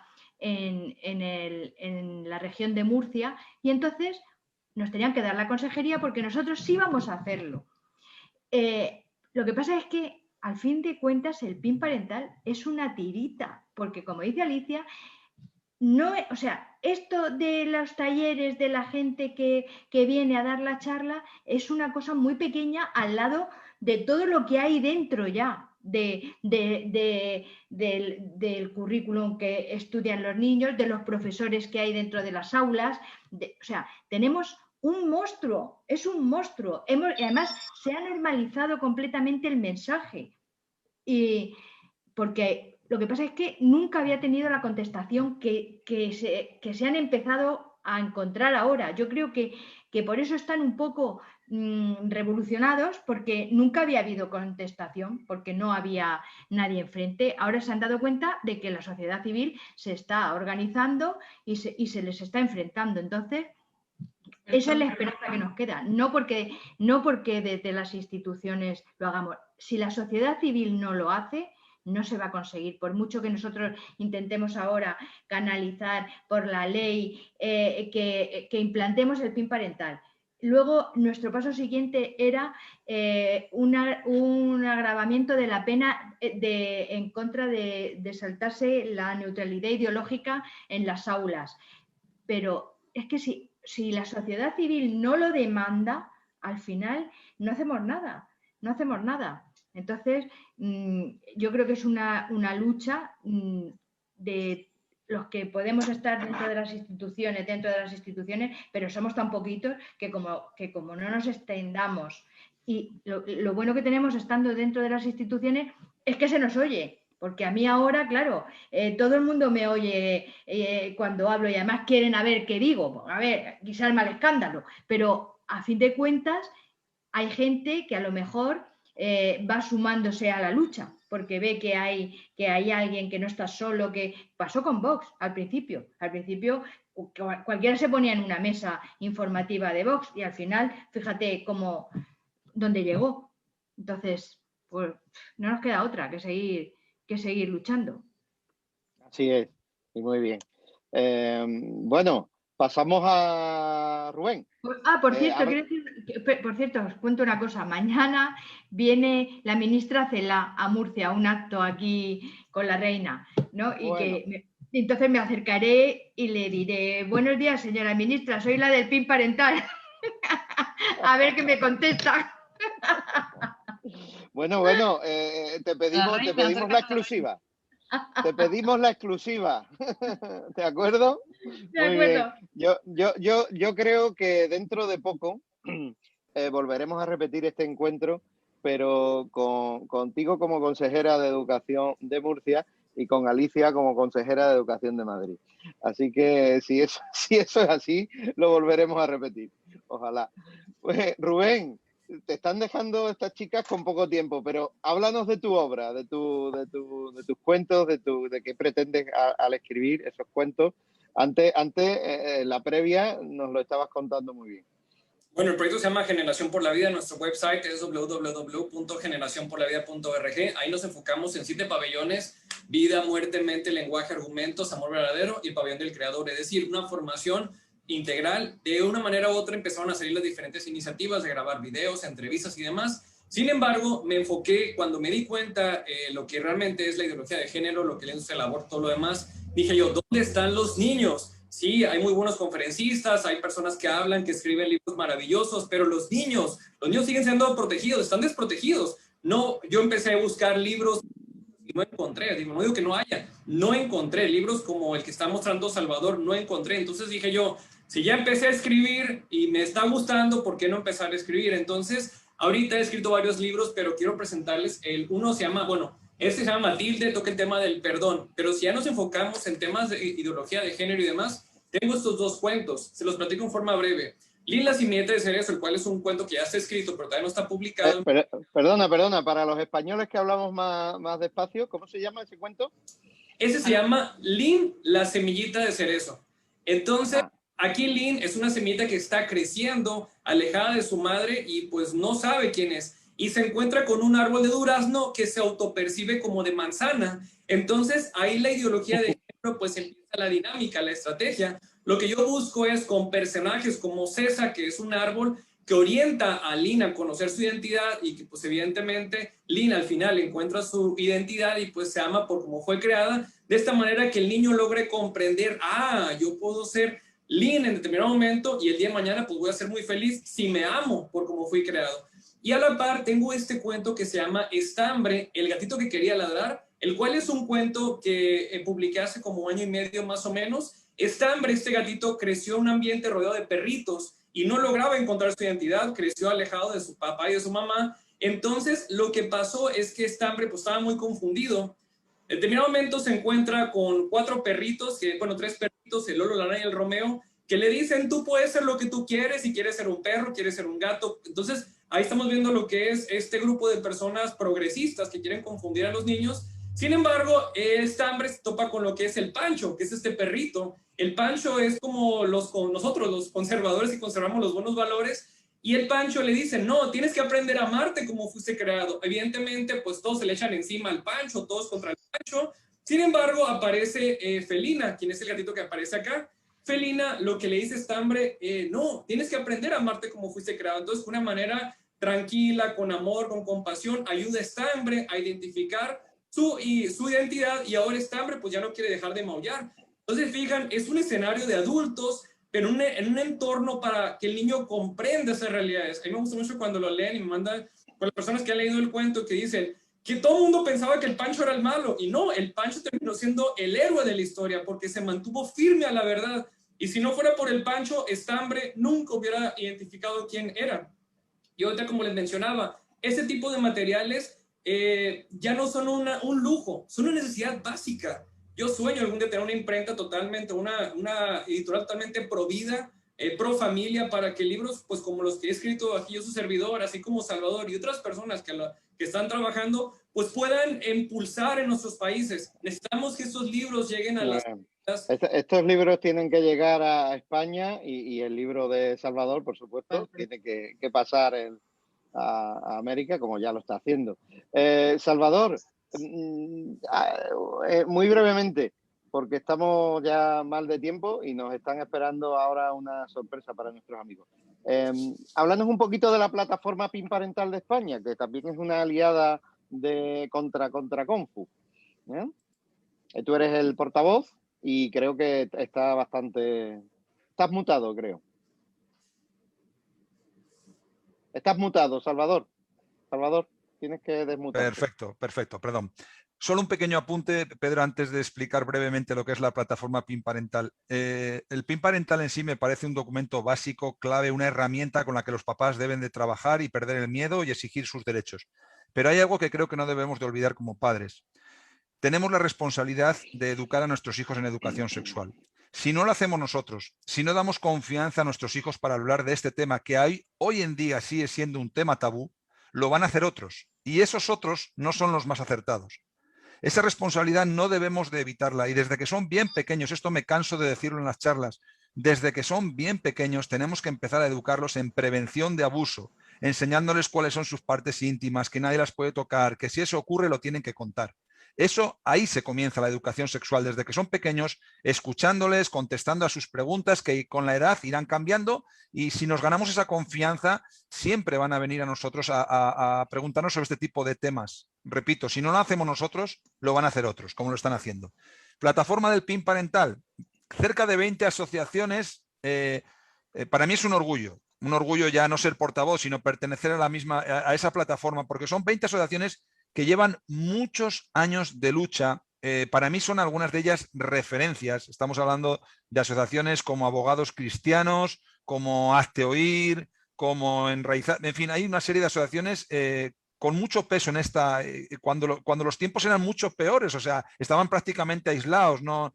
en la región de Murcia, y entonces nos tenían que dar la consejería porque nosotros sí íbamos a hacerlo. Lo que pasa es que al fin de cuentas el PIN parental es una tirita, porque como dice Alicia, no, o sea, esto de los talleres de la gente que viene a dar la charla es una cosa muy pequeña al lado de todo lo que hay dentro ya. Del currículum que estudian los niños, de los profesores que hay dentro de las aulas, o sea, tenemos un monstruo, es un monstruo. Además, se ha normalizado completamente el mensaje. Y porque lo que pasa es que nunca había tenido la contestación que se han empezado a encontrar ahora. Yo creo que por eso están un poco revolucionados, porque nunca había habido contestación, porque no había nadie enfrente. Ahora se han dado cuenta de que la sociedad civil se está organizando y se les está enfrentando. Entonces, esa es la esperanza que nos queda. No porque desde las instituciones lo hagamos. Si la sociedad civil no lo hace, no se va a conseguir. Por mucho que nosotros intentemos ahora canalizar por la ley que implantemos el PIN parental. Luego, nuestro paso siguiente era un agravamiento de la pena en contra de saltarse la neutralidad ideológica en las aulas. Pero es que si la sociedad civil no lo demanda, al final no hacemos nada, no hacemos nada. Entonces, yo creo que es una lucha de los que podemos estar dentro de las instituciones, pero somos tan poquitos que como no nos extendamos. Y lo bueno que tenemos estando dentro de las instituciones es que se nos oye. Porque a mí ahora, claro, todo el mundo me oye cuando hablo y además quieren a ver qué digo. A ver, quizás el mal escándalo. Pero a fin de cuentas hay gente que a lo mejor va sumándose a la lucha porque ve que hay alguien que no está solo, que pasó con Vox al principio. Al principio cualquiera se ponía en una mesa informativa de Vox y al final, fíjate dónde llegó. Entonces, pues no nos queda otra que seguir luchando. Así es, y muy bien. Bueno, pasamos a Rubén. Por cierto, os cuento una cosa. Mañana viene la ministra Celaá a Murcia, a un acto aquí con la reina, ¿no? Bueno. Entonces me acercaré y le diré: buenos días, señora ministra, soy la del PIN parental. A ver qué me contesta. Bueno, te pedimos la exclusiva. Te pedimos la exclusiva. ¿De acuerdo? De acuerdo. Yo creo que dentro de poco volveremos a repetir este encuentro, pero contigo como consejera de Educación de Murcia y con Alicia como consejera de Educación de Madrid. Así que si eso es así, lo volveremos a repetir. Ojalá. Pues, Rubén, te están dejando estas chicas con poco tiempo, pero háblanos de tu obra, de tus cuentos, de qué pretendes al escribir esos cuentos. Antes la previa nos lo estabas contando muy bien. Bueno, el proyecto se llama Generación por la Vida. Nuestro website es www.generacionporlavida.org. Ahí nos enfocamos en 7 pabellones: vida, muerte, mente, lenguaje, argumentos, amor verdadero y el pabellón del creador. Es decir, una formación integral. De una manera u otra empezaron a salir las diferentes iniciativas de grabar videos, entrevistas y demás. Sin embargo, me enfoqué, cuando me di cuenta lo que realmente es la ideología de género, lo que le gusta el aborto, todo lo demás, dije yo, ¿dónde están los niños? Sí, hay muy buenos conferencistas, hay personas que hablan, que escriben libros maravillosos, pero los niños siguen siendo protegidos, están desprotegidos. No, yo empecé a buscar libros y no encontré, no digo que no haya, no encontré libros como el que está mostrando Salvador, no encontré. Entonces dije yo, si ya empecé a escribir y me está gustando, ¿por qué no empezar a escribir? Entonces, ahorita he escrito varios libros, pero quiero presentarles uno se llama, este se llama Matilde, toca el tema del perdón, pero si ya nos enfocamos en temas de ideología de género y demás, tengo estos 2 cuentos, se los platico en forma breve. Lin, la simiente de cerezo, el cual es un cuento que ya está escrito, pero todavía no está publicado. Perdona, para los españoles que hablamos más despacio, ¿cómo se llama ese cuento? Ese se llama Lin, la semillita de cerezo. Entonces, aquí Lin es una semillita que está creciendo, alejada de su madre y pues no sabe quién es. Y se encuentra con un árbol de durazno que se autopercibe como de manzana. Entonces, ahí la ideología de género, pues empieza la dinámica, la estrategia. Lo que yo busco es con personajes como César, que es un árbol que orienta a Lin a conocer su identidad y que pues evidentemente Lin al final encuentra su identidad y pues se ama por cómo fue creada. De esta manera que el niño logre comprender, yo puedo ser Lin en determinado momento y el día de mañana pues voy a ser muy feliz si me amo por cómo fui creado. Y a la par tengo este cuento que se llama Estambre, el gatito que quería ladrar, el cual es un cuento que publiqué hace como 1 año y medio más o menos. Estambre, este gatito, creció en un ambiente rodeado de perritos y no lograba encontrar su identidad, creció alejado de su papá y de su mamá. Entonces lo que pasó es que Estambre pues estaba muy confundido. En determinado momento se encuentra con 4 perritos, 3 perritos, el Lolo, la Rana y el Romeo, que le dicen, tú puedes ser lo que tú quieres, si quieres ser un perro, quieres ser un gato. Entonces ahí estamos viendo lo que es este grupo de personas progresistas que quieren confundir a los niños. Sin embargo, Estambre se topa con lo que es el Pancho, que es este perrito. El Pancho es como nosotros, los conservadores, que conservamos los buenos valores, y el Pancho le dice, no, tienes que aprender a amarte como fuiste creado. Evidentemente, pues todos se le echan encima al Pancho, todos contra el Pancho. Sin embargo, aparece Felina, quien es el gatito que aparece acá. Felina lo que le dice a Estambre, no, tienes que aprender a amarte como fuiste creado. Entonces, de una manera tranquila, con amor, con compasión, ayuda a Estambre a identificar su identidad, y ahora Estambre pues ya no quiere dejar de maullar. Entonces, fijan, es un escenario de adultos, pero en un entorno para que el niño comprenda esas realidades. A mí me gusta mucho cuando lo leen y me mandan con las personas que han leído el cuento que dicen que todo el mundo pensaba que el Pancho era el malo, y no, el Pancho terminó siendo el héroe de la historia porque se mantuvo firme a la verdad. Y si no fuera por el Pancho, Estambre nunca hubiera identificado quién era. Y ahorita, como les mencionaba, ese tipo de materiales ya no son un lujo, son una necesidad básica. Yo sueño algún día tener una imprenta totalmente, una editorial totalmente pro vida, pro familia, para que libros pues como los que he escrito aquí yo, su servidor, así como Salvador y otras personas que están trabajando, pues puedan impulsar en nuestros países. Necesitamos que estos libros lleguen a las... Estos libros tienen que llegar a España y el libro de Salvador, por supuesto, tiene que pasar a América, como ya lo está haciendo. Salvador, muy brevemente, porque estamos ya mal de tiempo y nos están esperando ahora una sorpresa para nuestros amigos. Háblanos un poquito de la plataforma PIN Parental de España, que también es una aliada contra Confu. Tú eres el portavoz y creo que está bastante... Estás mutado, creo. Estás mutado, Salvador. Salvador, tienes que desmutar. Perfecto, perdón. Solo un pequeño apunte, Pedro, antes de explicar brevemente lo que es la plataforma PIN Parental. El PIN Parental en sí me parece un documento básico, clave, una herramienta con la que los papás deben de trabajar y perder el miedo y exigir sus derechos. Pero hay algo que creo que no debemos de olvidar como padres. tenemos la responsabilidad de educar a nuestros hijos en educación sexual. Si no lo hacemos nosotros, si no damos confianza a nuestros hijos para hablar de este tema, que hoy en día sigue siendo un tema tabú, lo van a hacer otros. Y esos otros no son los más acertados. Esa responsabilidad no debemos de evitarla. Y desde que son bien pequeños, esto me canso de decirlo en las charlas, desde que son bien pequeños tenemos que empezar a educarlos en prevención de abuso, enseñándoles cuáles son sus partes íntimas, que nadie las puede tocar, que si eso ocurre lo tienen que contar. Eso, ahí se comienza la educación sexual, desde que son pequeños, escuchándoles, contestando a sus preguntas, que con la edad irán cambiando, y si nos ganamos esa confianza, siempre van a venir a nosotros a preguntarnos sobre este tipo de temas. Repito, si no lo hacemos nosotros, lo van a hacer otros, como lo están haciendo. Plataforma del PIN parental, cerca de 20 asociaciones, para mí es un orgullo ya no ser portavoz, sino pertenecer a esa plataforma, porque son 20 asociaciones que llevan muchos años de lucha. Para mí son algunas de ellas referencias. Estamos hablando de asociaciones como Abogados Cristianos, como Hazte Oír, como Enraizar. En fin, hay una serie de asociaciones con mucho peso en esta, cuando los tiempos eran mucho peores, o sea, estaban prácticamente aislados, ¿no?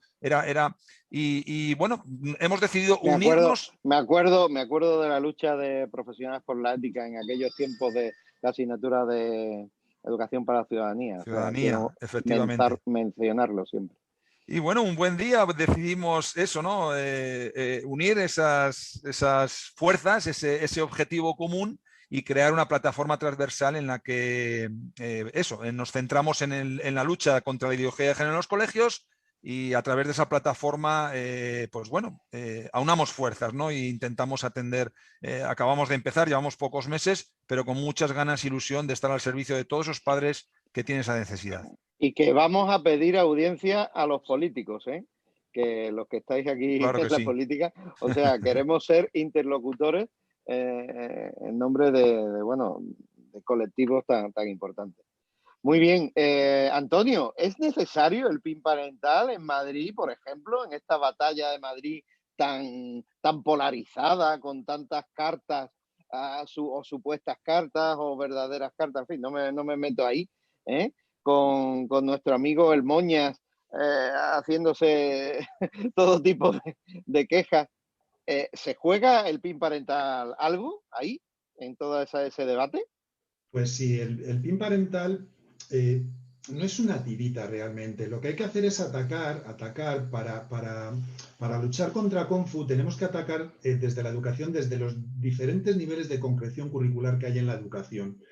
Y bueno, hemos decidido unirnos. Me acuerdo de la lucha de profesionales por la ética en aquellos tiempos de la asignatura de Educación para la Ciudadanía. Ciudadanía, o sea, efectivamente. Mencionarlo siempre. Y bueno, un buen día decidimos eso, ¿no? Unir esas fuerzas, ese objetivo común, y crear una plataforma transversal en la que nos centramos en la lucha contra la ideología de género en los colegios, y a través de esa plataforma, aunamos fuerzas, ¿no? E intentamos atender, acabamos de empezar, llevamos pocos meses, pero con muchas ganas e ilusión de estar al servicio de todos esos padres que tienen esa necesidad. Y que vamos a pedir audiencia a los políticos, que los que estáis aquí claro en la política, o sea, queremos ser interlocutores en nombre de colectivos tan importantes. Muy bien, Antonio, ¿es necesario el PIN parental en Madrid, por ejemplo, en esta batalla de Madrid tan polarizada, con tantas cartas o supuestas cartas o verdaderas cartas? En fin, no me meto ahí, con nuestro amigo el Moñas haciéndose todo tipo de quejas. ¿Se juega el PIN parental algo ahí, en todo ese debate? Pues sí, el PIN parental no es una tirita realmente. Lo que hay que hacer es atacar para luchar contra Confu. Tenemos que atacar desde la educación, desde los diferentes niveles de concreción curricular que hay en la educación.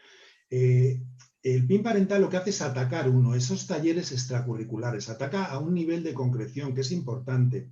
El PIN parental lo que hace es atacar esos talleres extracurriculares, ataca a un nivel de concreción que es importante.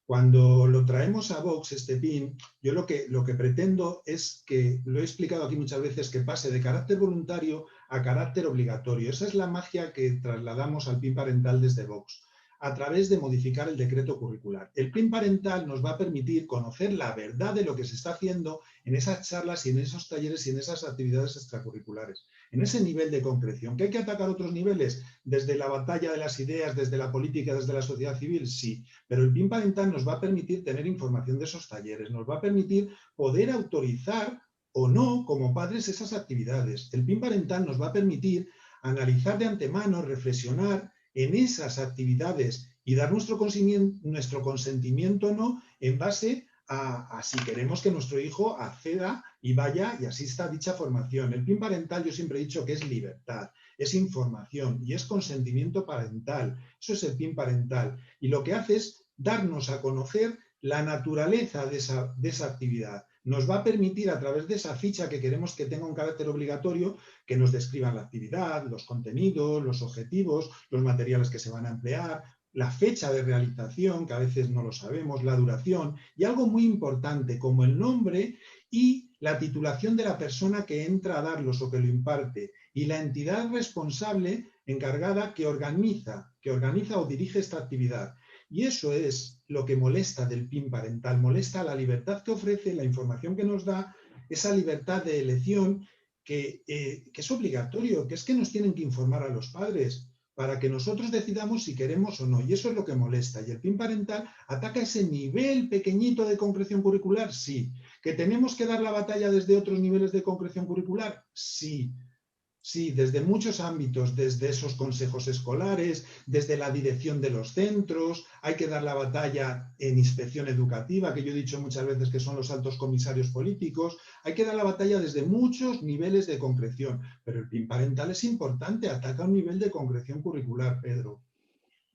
Cuando lo traemos a Vox, este PIN, yo lo que pretendo es que, lo he explicado aquí muchas veces, que pase de carácter voluntario a carácter obligatorio. Esa es la magia que trasladamos al PIN parental desde Vox, a través de modificar el decreto curricular. El PIN parental nos va a permitir conocer la verdad de lo que se está haciendo en esas charlas y en esos talleres y en esas actividades extracurriculares. En ese nivel de concreción. ¿Que hay que atacar otros niveles? Desde la batalla de las ideas, desde la política, desde la sociedad civil, sí. Pero el PIN parental nos va a permitir tener información de esos talleres, nos va a permitir poder autorizar o no como padres esas actividades. El PIN parental nos va a permitir analizar de antemano, reflexionar en esas actividades y dar nuestro consentimiento o no en base a si queremos que nuestro hijo acceda y vaya y asista a dicha formación. El PIN parental, yo siempre he dicho que es libertad, es información y es consentimiento parental. Eso es el PIN parental. Y lo que hace es darnos a conocer la naturaleza de esa actividad. Nos va a permitir, a través de esa ficha que queremos que tenga un carácter obligatorio, que nos describan la actividad, los contenidos, los objetivos, los materiales que se van a emplear, la fecha de realización, que a veces no lo sabemos, la duración, y algo muy importante como el nombre y la titulación de la persona que entra a darlos o que lo imparte, y la entidad responsable encargada que organiza o dirige esta actividad. Y eso es lo que molesta del PIN parental, molesta la libertad que ofrece, la información que nos da, esa libertad de elección que es obligatorio, que es que nos tienen que informar a los padres para que nosotros decidamos si queremos o no. Y eso es lo que molesta. Y el PIN parental ataca ese nivel pequeñito de concreción curricular, sí. ¿Que tenemos que dar la batalla desde otros niveles de concreción curricular? Sí. Sí, desde muchos ámbitos, desde esos consejos escolares, desde la dirección de los centros, hay que dar la batalla en inspección educativa, que yo he dicho muchas veces que son los altos comisarios políticos, hay que dar la batalla desde muchos niveles de concreción, pero el PIN parental es importante, ataca un nivel de concreción curricular, Pedro.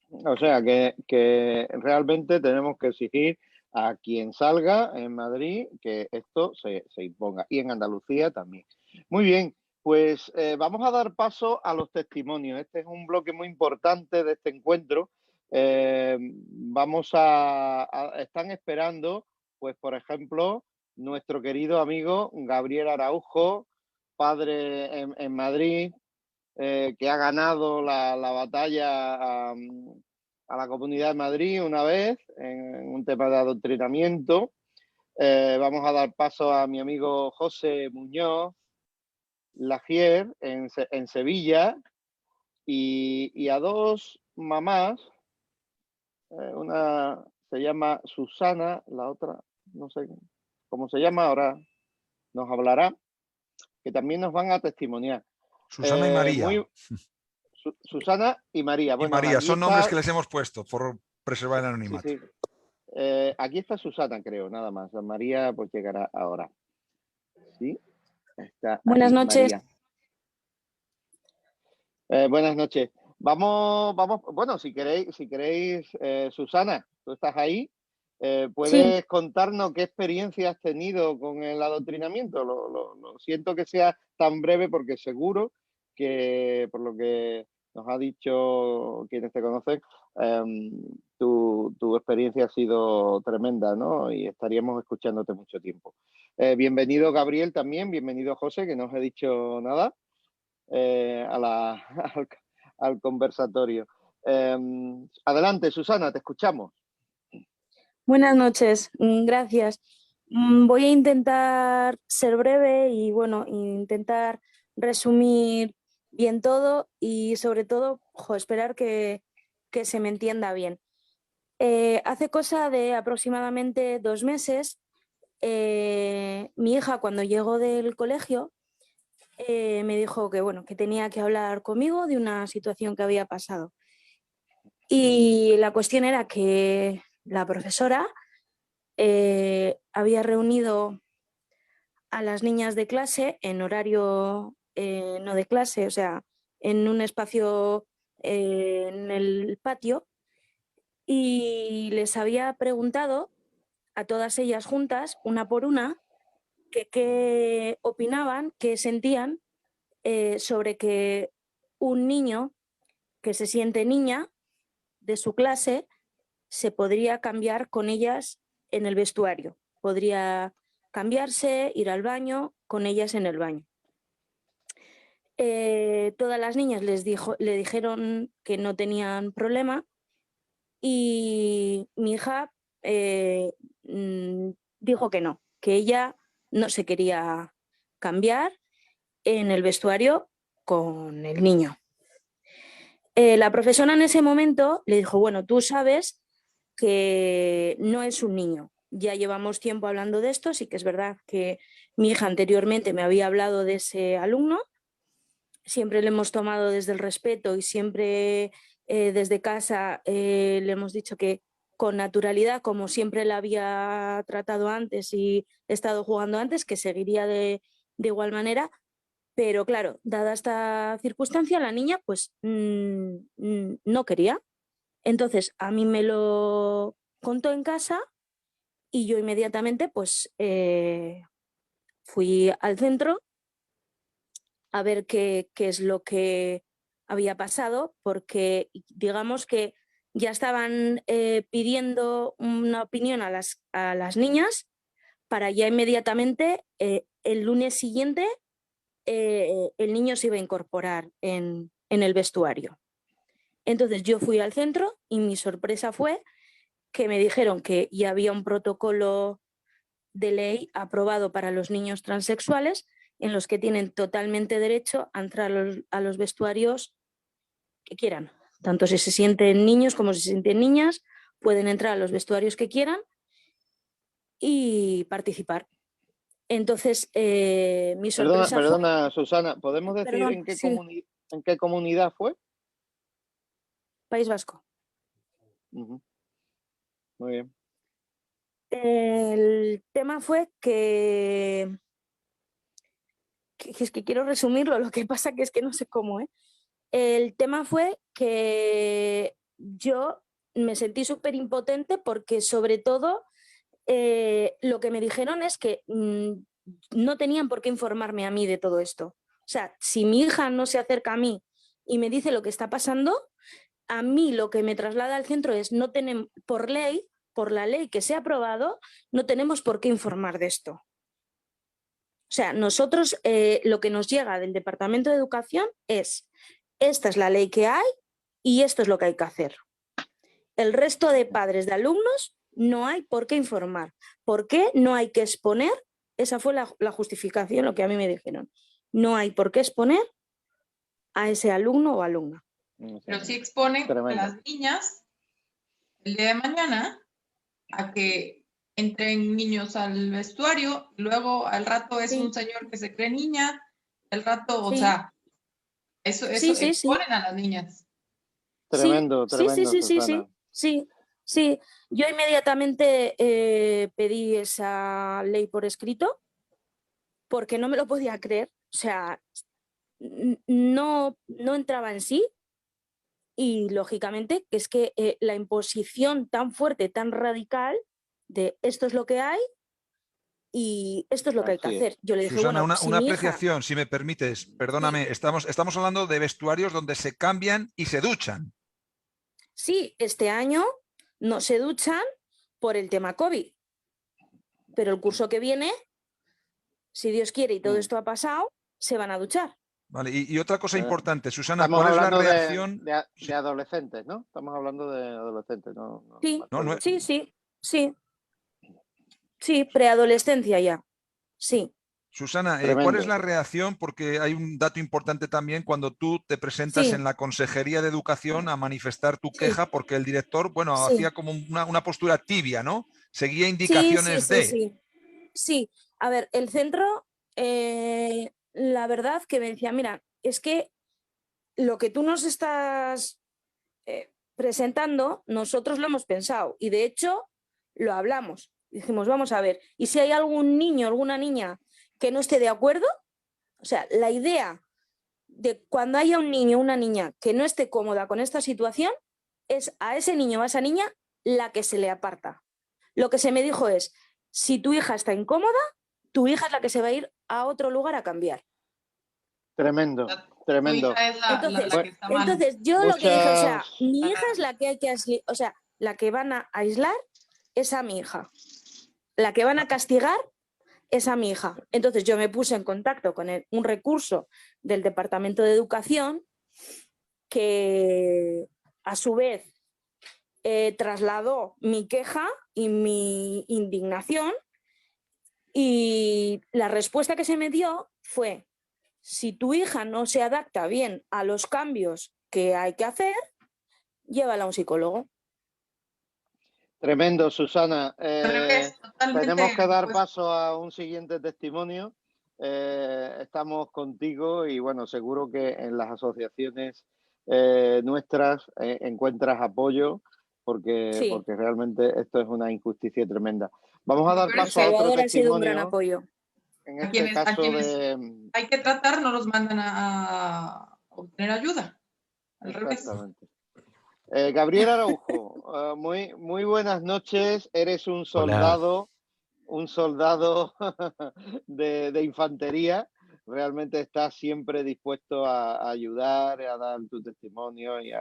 O sea, que realmente tenemos que exigir a quien salga en Madrid que esto se imponga, y en Andalucía también. Muy bien. Pues vamos a dar paso a los testimonios. Este es un bloque muy importante de este encuentro. Están esperando, pues por ejemplo, nuestro querido amigo Gabriel Araujo, padre en Madrid, que ha ganado la batalla a la Comunidad de Madrid una vez en un tema de adoctrinamiento. Vamos a dar paso a mi amigo José Muñoz Lagier en Sevilla y a dos mamás, una se llama Susana, la otra no sé cómo se llama, ahora nos hablará, que también nos van a testimoniar. Susana y María. Susana y María. Bueno, y María, son nombres que les hemos puesto por preservar el anonimato. Sí, sí. Aquí está Susana, creo, nada más. María pues llegará ahora. Sí. Está buenas aquí, noches. Buenas noches. Vamos, bueno, si queréis, Susana, tú estás ahí, ¿puedes sí. contarnos qué experiencia has tenido con el adoctrinamiento? Lo siento que sea tan breve porque seguro que, por lo que nos ha dicho quienes te conocen, tu experiencia ha sido tremenda, ¿no? Y estaríamos escuchándote mucho tiempo. Bienvenido Gabriel también, bienvenido José, que no os he dicho nada. Al conversatorio. Adelante, Susana, te escuchamos. Buenas noches, gracias. Voy a intentar ser breve y bueno, intentar resumir bien todo y sobre todo esperar que se me entienda bien. Hace cosa de aproximadamente 2 meses, mi hija cuando llegó del colegio me dijo que, bueno, que tenía que hablar conmigo de una situación que había pasado. Y la cuestión era que la profesora había reunido a las niñas de clase en horario no de clase, o sea, en un espacio en el patio, y les había preguntado a todas ellas juntas, una por una, que qué opinaban, qué sentían sobre que un niño que se siente niña de su clase se podría cambiar con ellas en el vestuario. Podría cambiarse, ir al baño, con ellas en el baño. Todas las niñas le dijeron que no tenían problema y mi hija dijo que no, que ella no se quería cambiar en el vestuario con el niño. La profesora en ese momento le dijo, bueno, tú sabes que no es un niño. Ya llevamos tiempo hablando de esto, sí que es verdad que mi hija anteriormente me había hablado de ese alumno, siempre le hemos tomado desde el respeto y siempre desde casa le hemos dicho que con naturalidad, como siempre la había tratado antes y he estado jugando antes, que seguiría de igual manera. Pero claro, dada esta circunstancia, la niña pues no quería. Entonces a mí me lo contó en casa y yo inmediatamente pues fui al centro a ver qué es lo que había pasado, porque digamos que ya estaban pidiendo una opinión a las niñas para ya inmediatamente el lunes siguiente el niño se iba a incorporar en el vestuario. Entonces yo fui al centro y mi sorpresa fue que me dijeron que ya había un protocolo de ley aprobado para los niños transexuales en los que tienen totalmente derecho a entrar a los vestuarios que quieran. Tanto si se sienten niños como si se sienten niñas, pueden entrar a los vestuarios que quieran y participar. Entonces, mi sorpresa Perdona, Susana, ¿podemos decir Perdón, en qué comunidad fue? País Vasco. Muy bien. El tema fue que es que quiero resumirlo, lo que pasa que es que no sé cómo, ¿eh? El tema fue que yo me sentí súper impotente porque sobre todo lo que me dijeron es que no tenían por qué informarme a mí de todo esto. O sea, si mi hija no se acerca a mí y me dice lo que está pasando, a mí lo que me traslada al centro es no tenemos, por la ley que se ha aprobado, no tenemos por qué informar de esto. O sea, nosotros lo que nos llega del Departamento de Educación es, esta es la ley que hay y esto es lo que hay que hacer. El resto de padres de alumnos no hay por qué informar. ¿Por qué no hay que exponer? Esa fue la justificación, lo que a mí me dijeron. No hay por qué exponer a ese alumno o alumna. Pero sí exponen a las niñas el día de mañana a que entren niños al vestuario, luego al rato es un señor que se cree niña, al rato, o sea, eso exponen a las niñas. Tremendo, Susana. Sí. Yo inmediatamente pedí esa ley por escrito porque no me lo podía creer. O sea, no entraba en sí y lógicamente que es que la imposición tan fuerte, tan radical de esto es lo que hay y esto es lo que hay que hacer. Yo le dije, Susana, bueno, una apreciación, si me permites, perdóname, estamos hablando de vestuarios donde se cambian y se duchan. Sí, este año no se duchan por el tema COVID, pero el curso que viene, si Dios quiere y todo esto ha pasado, se van a duchar. Vale, y otra cosa importante, Susana, ¿cuál es la reacción? De adolescentes, ¿no? Estamos hablando de adolescentes, ¿no? Sí, preadolescencia ya, sí. Susana, ¿cuál es la reacción? Porque hay un dato importante también cuando tú te presentas en la Consejería de Educación a manifestar tu queja porque el director, hacía como una postura tibia, ¿no? Seguía indicaciones Sí, a ver, el centro, la verdad que me decía, mira, es que lo que tú nos estás presentando, nosotros lo hemos pensado y de hecho lo hablamos. Dijimos, vamos a ver, y si hay algún niño, alguna niña que no esté de acuerdo, o sea, la idea de cuando haya un niño o una niña que no esté cómoda con esta situación, es a ese niño o a esa niña la que se le aparta. Lo que se me dijo es, si tu hija está incómoda, tu hija es la que se va a ir a otro lugar a cambiar. Tremendo. Entonces yo lo que dije, o sea, mi hija es la que hay que aislar, o sea, la que van a aislar es a mi hija. La que van a castigar es a mi hija. Entonces yo me puse en contacto con un recurso del Departamento de Educación que a su vez trasladó mi queja y mi indignación y la respuesta que se me dio fue, si tu hija no se adapta bien a los cambios que hay que hacer, llévala a un psicólogo. Tremendo, Susana. Tenemos que dar paso a un siguiente testimonio. Estamos contigo y bueno, seguro que en las asociaciones nuestras encuentras apoyo porque realmente esto es una injusticia tremenda. Vamos a dar paso a otro testimonio. Ha sido un gran apoyo. En este caso hay que tratar, no los mandan a obtener ayuda. Al revés. Gabriel Araujo, muy buenas noches. Eres un soldado, de infantería. Realmente estás siempre dispuesto a ayudar, a dar tu testimonio y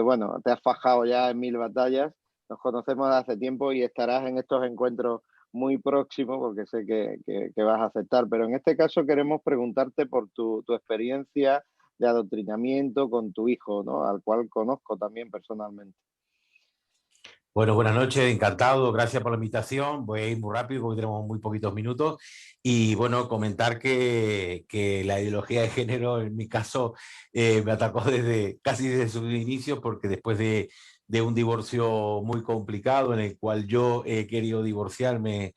bueno, te has fajado ya en 1000 batallas. Nos conocemos de hace tiempo y estarás en estos encuentros muy próximos porque sé que vas a aceptar. Pero en este caso queremos preguntarte por tu experiencia de adoctrinamiento con tu hijo, ¿no? Al cual conozco también personalmente. Bueno, buenas noches, encantado, gracias por la invitación. Voy a ir muy rápido porque tenemos muy poquitos minutos. Y bueno, comentar que la ideología de género, en mi caso, me atacó casi desde su inicio, porque después de un divorcio muy complicado en el cual yo he querido divorciarme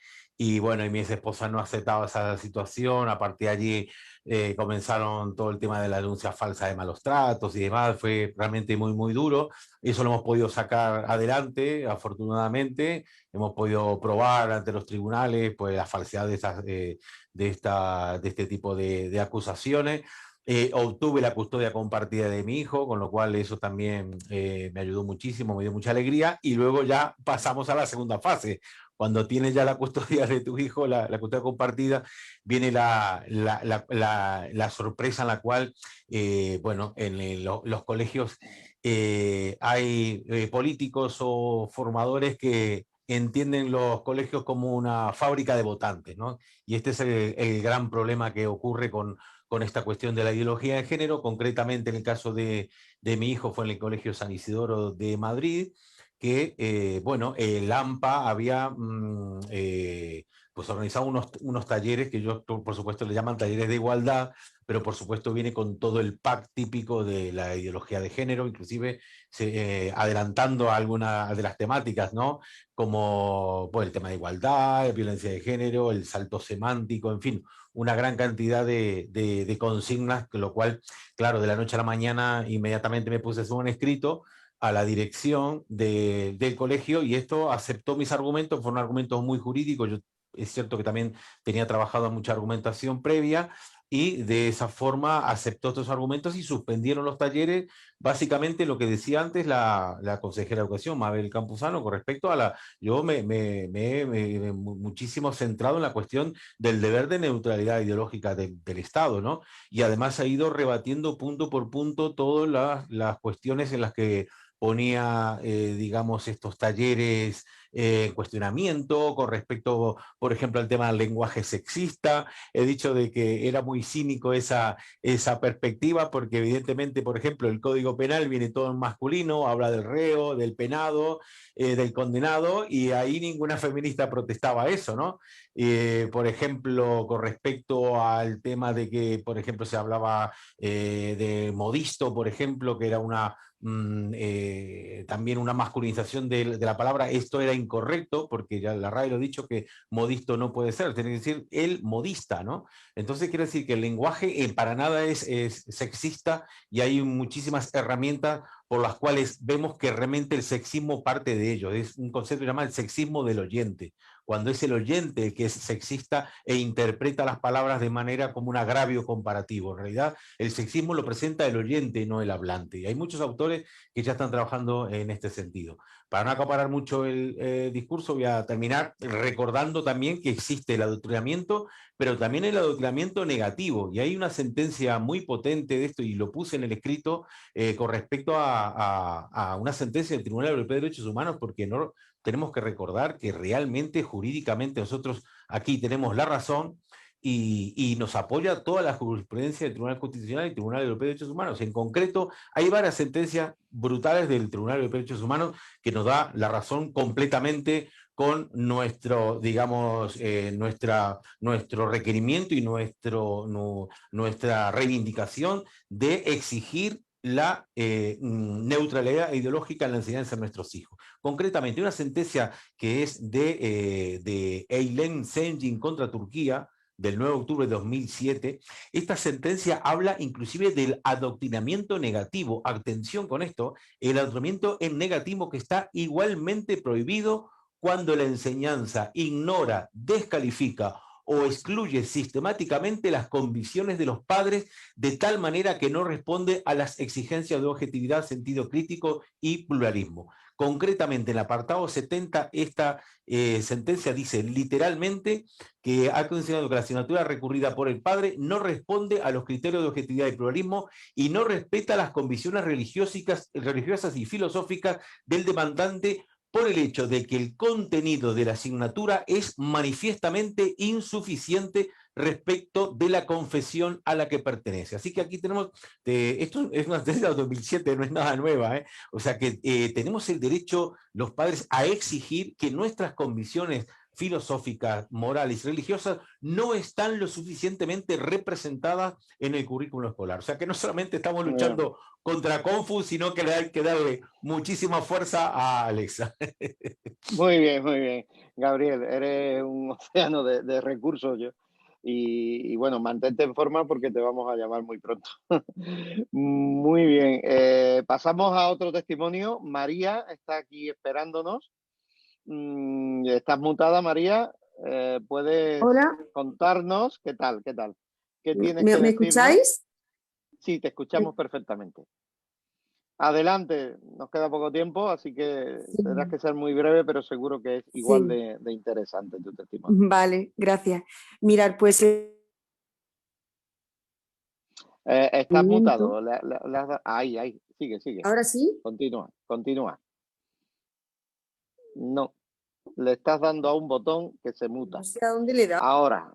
y bueno, y mi ex esposa no aceptaba esa situación. A partir de allí comenzaron todo el tema de la denuncia falsa de malos tratos y demás. Fue realmente muy, muy duro. Eso lo hemos podido sacar adelante, afortunadamente. Hemos podido probar ante los tribunales pues, la falsedad de este tipo de acusaciones. Obtuve la custodia compartida de mi hijo, con lo cual eso también me ayudó muchísimo, me dio mucha alegría. Y luego ya pasamos a la segunda fase. Cuando tienes ya la custodia de tu hijo, la custodia compartida, viene la sorpresa en la cual, bueno, en los colegios hay políticos o formadores que entienden los colegios como una fábrica de votantes, ¿no? Y este es el gran problema que ocurre con esta cuestión de la ideología de género. Concretamente en el caso de mi hijo fue en el Colegio San Isidoro de Madrid, que, bueno, el AMPA había pues organizado unos talleres que ellos, por supuesto, le llaman talleres de igualdad, pero por supuesto viene con todo el pack típico de la ideología de género, inclusive adelantando algunas de las temáticas, ¿no? Como pues, el tema de igualdad, violencia de género, el salto semántico, en fin, una gran cantidad de consignas, con lo cual, claro, de la noche a la mañana inmediatamente me puse a hacer un escrito a la dirección del colegio, y esto aceptó mis argumentos. Fueron argumentos muy jurídicos. Yo, es cierto que también tenía trabajado mucha argumentación previa, y de esa forma aceptó estos argumentos y suspendieron los talleres. Básicamente lo que decía antes la consejera de Educación, Mabel Campuzano, con respecto a yo me muchísimo centrado en la cuestión del deber de neutralidad ideológica del Estado, ¿no? Y además ha ido rebatiendo punto por punto todas las cuestiones en las que ponía, digamos, estos talleres cuestionamiento con respecto, por ejemplo, al tema del lenguaje sexista. He dicho de que era muy cínico esa perspectiva, porque evidentemente, por ejemplo, el Código Penal viene todo en masculino, habla del reo, del penado, del condenado, y ahí ninguna feminista protestaba eso, ¿no? Por ejemplo, con respecto al tema de que, por ejemplo, se hablaba de modisto, por ejemplo, que era también una masculinización de la palabra. Esto era incorrecto, porque ya la RAE lo ha dicho, que modisto no puede ser, tiene que decir el modista, ¿no? Entonces quiere decir que el lenguaje para nada es sexista, y hay muchísimas herramientas por las cuales vemos que realmente el sexismo parte de ello. Es un concepto que se llama el sexismo del oyente, cuando es el oyente el que es sexista e interpreta las palabras de manera como un agravio comparativo. En realidad, el sexismo lo presenta el oyente, no el hablante. Y hay muchos autores que ya están trabajando en este sentido. Para no acaparar mucho el discurso, voy a terminar recordando también que existe el adoctrinamiento, pero también el adoctrinamiento negativo. Y hay una sentencia muy potente de esto, y lo puse en el escrito, con respecto a una sentencia del Tribunal Europeo de Derechos Humanos, porque no tenemos que recordar que realmente, jurídicamente, nosotros aquí tenemos la razón, y nos apoya toda la jurisprudencia del Tribunal Constitucional y el Tribunal Europeo de Derechos Humanos. En concreto, hay varias sentencias brutales del Tribunal Europeo de Derechos Humanos que nos da la razón completamente con nuestro, digamos, nuestro requerimiento y nuestra reivindicación de exigir la neutralidad ideológica en la enseñanza de nuestros hijos. Concretamente, una sentencia que es de Eylem Senjin contra Turquía, del 9 de octubre de 2007, esta sentencia habla inclusive del adoctrinamiento negativo. Atención con esto, el adoctrinamiento en negativo, que está igualmente prohibido cuando la enseñanza ignora, descalifica o excluye sistemáticamente las convicciones de los padres de tal manera que no responde a las exigencias de objetividad, sentido crítico y pluralismo. Concretamente, en el apartado 70, esta sentencia dice literalmente que ha considerado que la asignatura recurrida por el padre no responde a los criterios de objetividad y pluralismo y no respeta las convicciones religiosas y filosóficas del demandante, por el hecho de que el contenido de la asignatura es manifiestamente insuficiente respecto de la confesión a la que pertenece. Así que aquí tenemos, esto es una sentencia de 2007, no es nada nueva, o sea que tenemos el derecho, los padres, a exigir que nuestras convicciones filosóficas, morales y religiosas no están lo suficientemente representadas en el currículo escolar. O sea que no solamente estamos luchando contra Confu, sino que hay que darle muchísima fuerza a Alexa. Muy bien, Gabriel, eres un océano de recursos yo. Y bueno, mantente en forma porque te vamos a llamar muy pronto. Muy bien, pasamos a otro testimonio. María está aquí esperándonos. Estás mutada, María. ¿Puedes contarnos qué tal? ¿Qué tienes que decirnos? ¿Me escucháis? Sí, te escuchamos perfectamente. Adelante, nos queda poco tiempo, así que tendrás que ser muy breve, pero seguro que es igual de interesante tu testimonio. Vale, gracias. Mirad, pues... Estás mutado. Ahí, sigue. ¿Ahora sí? Continúa. No, le estás dando a un botón que se muta. No sé a dónde le da. Ahora.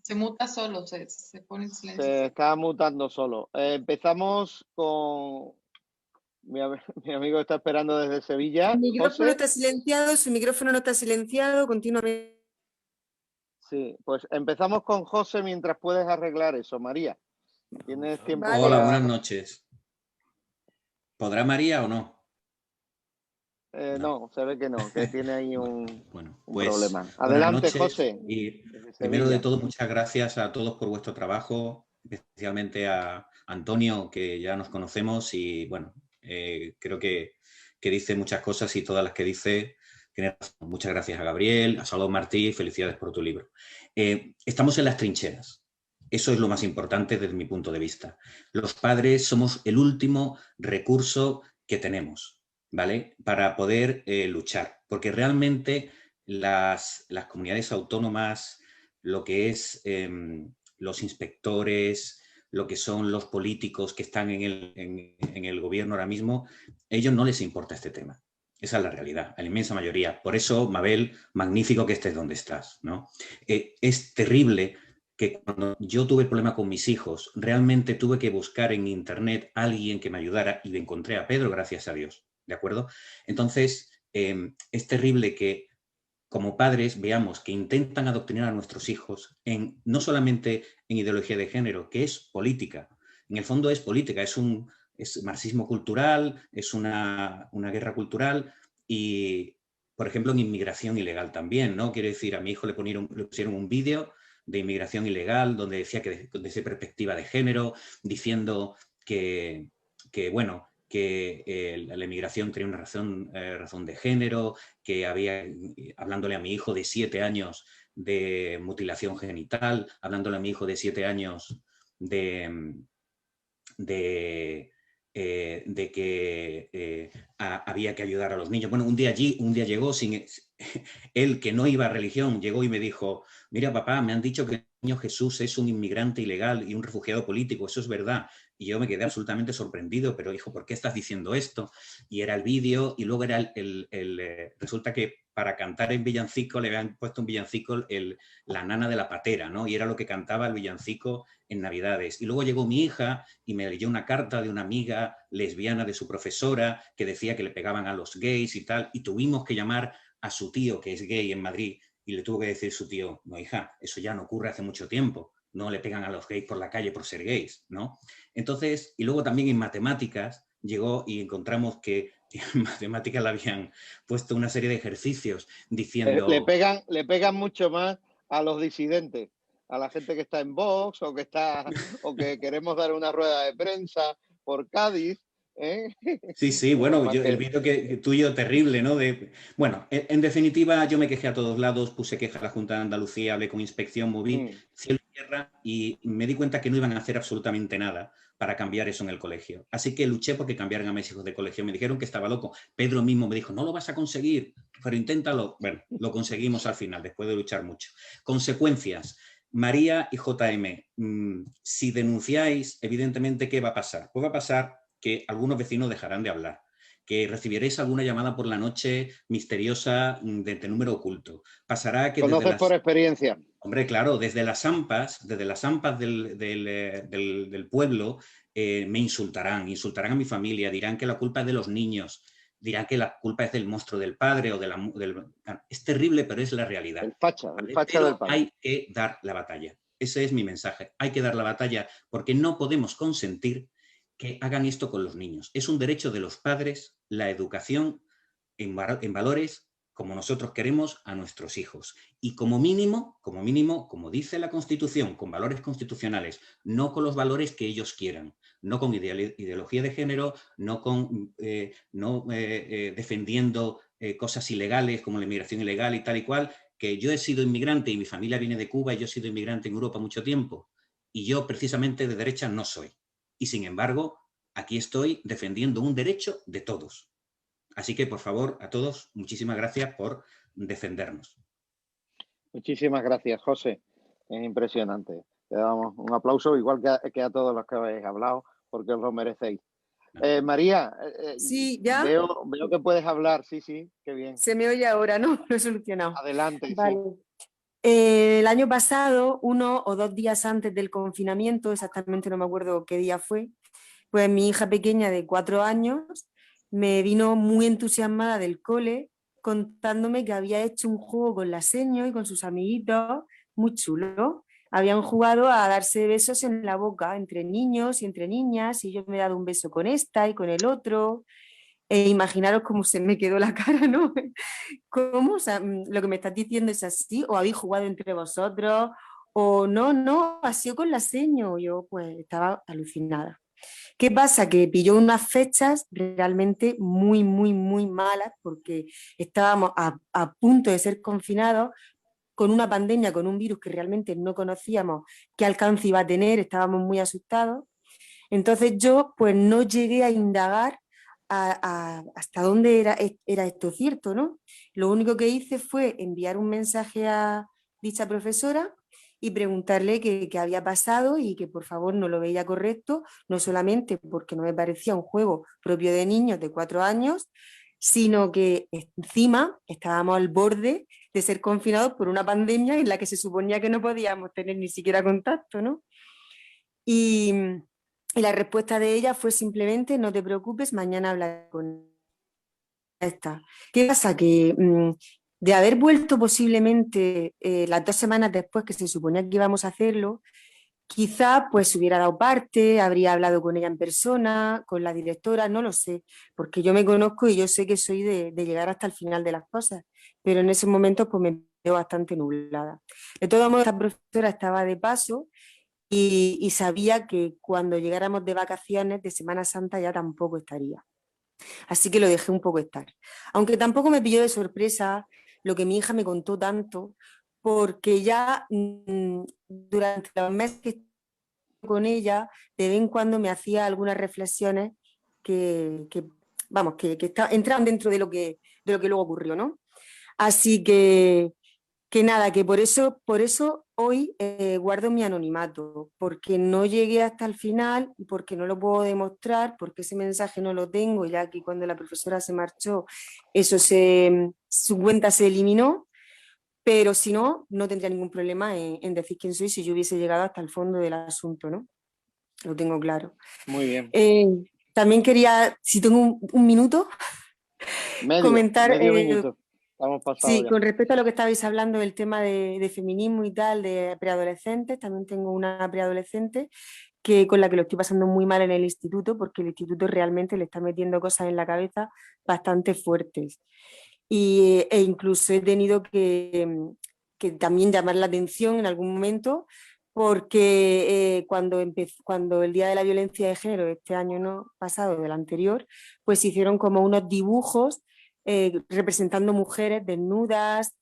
Se muta solo, se pone en silencio. Se está mutando solo. Empezamos con... Mi amigo está esperando desde Sevilla. Su micrófono José. su micrófono no está silenciado continuamente. Sí, pues empezamos con José mientras puedes arreglar eso, María. ¿Tienes tiempo? Vale. Hola, buenas noches. ¿Podrá María o no? No, se ve que no, que tiene ahí un problema. Buenas Adelante, noches, José. Y primero de todo, muchas gracias a todos por vuestro trabajo, especialmente a Antonio, que ya nos conocemos y bueno, creo que dice muchas cosas y todas las que dice tiene razón. Muchas gracias a Gabriel, a Salvador Martí, felicidades por tu libro. Estamos en las trincheras. Eso es lo más importante desde mi punto de vista. Los padres somos el último recurso que tenemos, ¿vale? Para poder luchar, porque realmente las comunidades autónomas, lo que es los inspectores, lo que son los políticos que están en el gobierno ahora mismo, a ellos no les importa este tema. Esa es la realidad, a la inmensa mayoría. Por eso, Mabel, magnífico que estés donde estás, ¿no? Es terrible que cuando yo tuve el problema con mis hijos, realmente tuve que buscar en internet a alguien que me ayudara y encontré a Pedro, gracias a Dios, ¿de acuerdo? Entonces, es terrible que como padres veamos que intentan adoctrinar a nuestros hijos no solamente en ideología de género, que es política. En el fondo es política, es marxismo cultural, es una guerra cultural y, por ejemplo, en inmigración ilegal también, ¿no? Quiero decir, a mi hijo le pusieron un vídeo de inmigración ilegal donde decía que desde perspectiva de género, diciendo que la inmigración tenía una razón de género, que hablándole a mi hijo de 7 años de mutilación genital, hablándole a mi hijo de 7 años de que había que ayudar a los niños. Bueno, un día llegó él, que no iba a religión, llegó y me dijo: mira, papá, me han dicho que el niño Jesús es un inmigrante ilegal y un refugiado político, eso es verdad. Y yo me quedé absolutamente sorprendido, pero hijo, ¿por qué estás diciendo esto? Y era el vídeo, y luego era resulta que para cantar en villancico le habían puesto un villancico, la nana de la patera, ¿no? Y era lo que cantaba el villancico en Navidades. Y luego llegó mi hija y me leyó una carta de una amiga lesbiana de su profesora que decía que le pegaban a los gays y tal, y tuvimos que llamar a su tío, que es gay en Madrid, y le tuvo que decir su tío: no, hija, eso ya no ocurre hace mucho tiempo, no le pegan a los gays por la calle por ser gays, ¿no? Entonces, y luego también en matemáticas llegó y encontramos que en matemáticas le habían puesto una serie de ejercicios diciendo... Le pegan mucho más a los disidentes, a la gente que está en Vox o que queremos dar una rueda de prensa por Cádiz. Sí, bueno, el vídeo tuyo terrible, ¿no? Bueno, en definitiva, yo me quejé a todos lados, puse queja a la Junta de Andalucía, hablé con Inspección, moví cielo y tierra y me di cuenta que no iban a hacer absolutamente nada para cambiar eso en el colegio. Así que luché porque cambiaran a mis hijos de colegio. Me dijeron que estaba loco. Pedro mismo me dijo: no lo vas a conseguir, pero inténtalo. Bueno, lo conseguimos al final, después de luchar mucho. Consecuencias. María y JM, si denunciáis, evidentemente, ¿qué va a pasar? Pues va a pasar que algunos vecinos dejarán de hablar, que recibiréis alguna llamada por la noche misteriosa de número oculto. Pasará que... ¿Conoces por experiencia? Hombre, claro, desde las AMPAs del pueblo me insultarán a mi familia, dirán que la culpa es de los niños, dirán que la culpa es del monstruo del padre o es terrible, pero es la realidad. El facha Pero del padre. hay que dar la batalla. Ese es mi mensaje. Hay que dar la batalla porque no podemos consentir que hagan esto con los niños. Es un derecho de los padres la educación en valores como nosotros queremos a nuestros hijos. Y como mínimo, como dice la Constitución, con valores constitucionales, no con los valores que ellos quieran, no con ideología de género, no defendiendo cosas ilegales como la inmigración ilegal y tal y cual, que yo he sido inmigrante y mi familia viene de Cuba y yo he sido inmigrante en Europa mucho tiempo. Y yo precisamente de derecha no soy. Y sin embargo, aquí estoy defendiendo un derecho de todos. Así que, por favor, a todos, muchísimas gracias por defendernos. Muchísimas gracias, José. Es impresionante. Te damos un aplauso, igual que a todos los que habéis hablado, porque os lo merecéis. María, sí, ¿ya? Veo que puedes hablar. Sí, qué bien. Se me oye ahora, ¿no? Lo he solucionado. Adelante, vale. Sí. El año pasado, 1 o 2 días antes del confinamiento, exactamente no me acuerdo qué día fue, pues mi hija pequeña de 4 años me vino muy entusiasmada del cole contándome que había hecho un juego con la seño y con sus amiguitos, muy chulo. Habían jugado a darse besos en la boca entre niños y entre niñas, y yo me he dado un beso con esta y con el otro. Imaginaros cómo se me quedó la cara, ¿no? ¿Cómo? O sea, lo que me estás diciendo es así, o habéis jugado entre vosotros, o no, ha sido con la seño. Yo pues estaba alucinada. ¿Qué pasa? Que pilló unas fechas realmente muy, muy, muy malas, porque estábamos a punto de ser confinados con una pandemia, con un virus que realmente no conocíamos qué alcance iba a tener, estábamos muy asustados. Entonces yo pues no llegué a indagar hasta dónde era esto cierto, ¿no? Lo único que hice fue enviar un mensaje a dicha profesora y preguntarle qué había pasado y que por favor no lo veía correcto, no solamente porque no me parecía un juego propio de niños de 4 años, sino que encima estábamos al borde de ser confinados por una pandemia en la que se suponía que no podíamos tener ni siquiera contacto, ¿no? Y la respuesta de ella fue simplemente: no te preocupes, mañana hablaré con esta. ¿Qué pasa? Que de haber vuelto posiblemente las 2 semanas después que se suponía que íbamos a hacerlo, quizá pues hubiera dado parte, habría hablado con ella en persona, con la directora, no lo sé, porque yo me conozco y yo sé que soy de llegar hasta el final de las cosas, pero en ese momento pues me veo bastante nublada. De todos modos, esta profesora estaba de paso y sabía que cuando llegáramos de vacaciones de Semana Santa ya tampoco estaría. Así que lo dejé un poco estar. Aunque tampoco me pilló de sorpresa lo que mi hija me contó tanto, porque ya durante los meses que estuve con ella, de vez en cuando me hacía algunas reflexiones que entraban dentro de lo que luego ocurrió, ¿no? Así que nada, que por eso hoy guardo mi anonimato, porque no llegué hasta el final y porque no lo puedo demostrar, porque ese mensaje no lo tengo, ya que cuando la profesora se marchó, su cuenta se eliminó, pero si no, no tendría ningún problema en decir quién soy si yo hubiese llegado hasta el fondo del asunto, ¿no? Lo tengo claro. Muy bien. También quería, si tengo un minuto, comentar... Medio minuto. Sí, con respecto a lo que estabais hablando del tema de feminismo y tal, de preadolescentes, también tengo una preadolescente con la que lo estoy pasando muy mal en el instituto, porque el instituto realmente le está metiendo cosas en la cabeza bastante fuertes. E incluso he tenido que también llamar la atención en algún momento, porque cuando el Día de la Violencia de Género, este año no pasado, del anterior, pues hicieron como unos dibujos representando mujeres desnudas,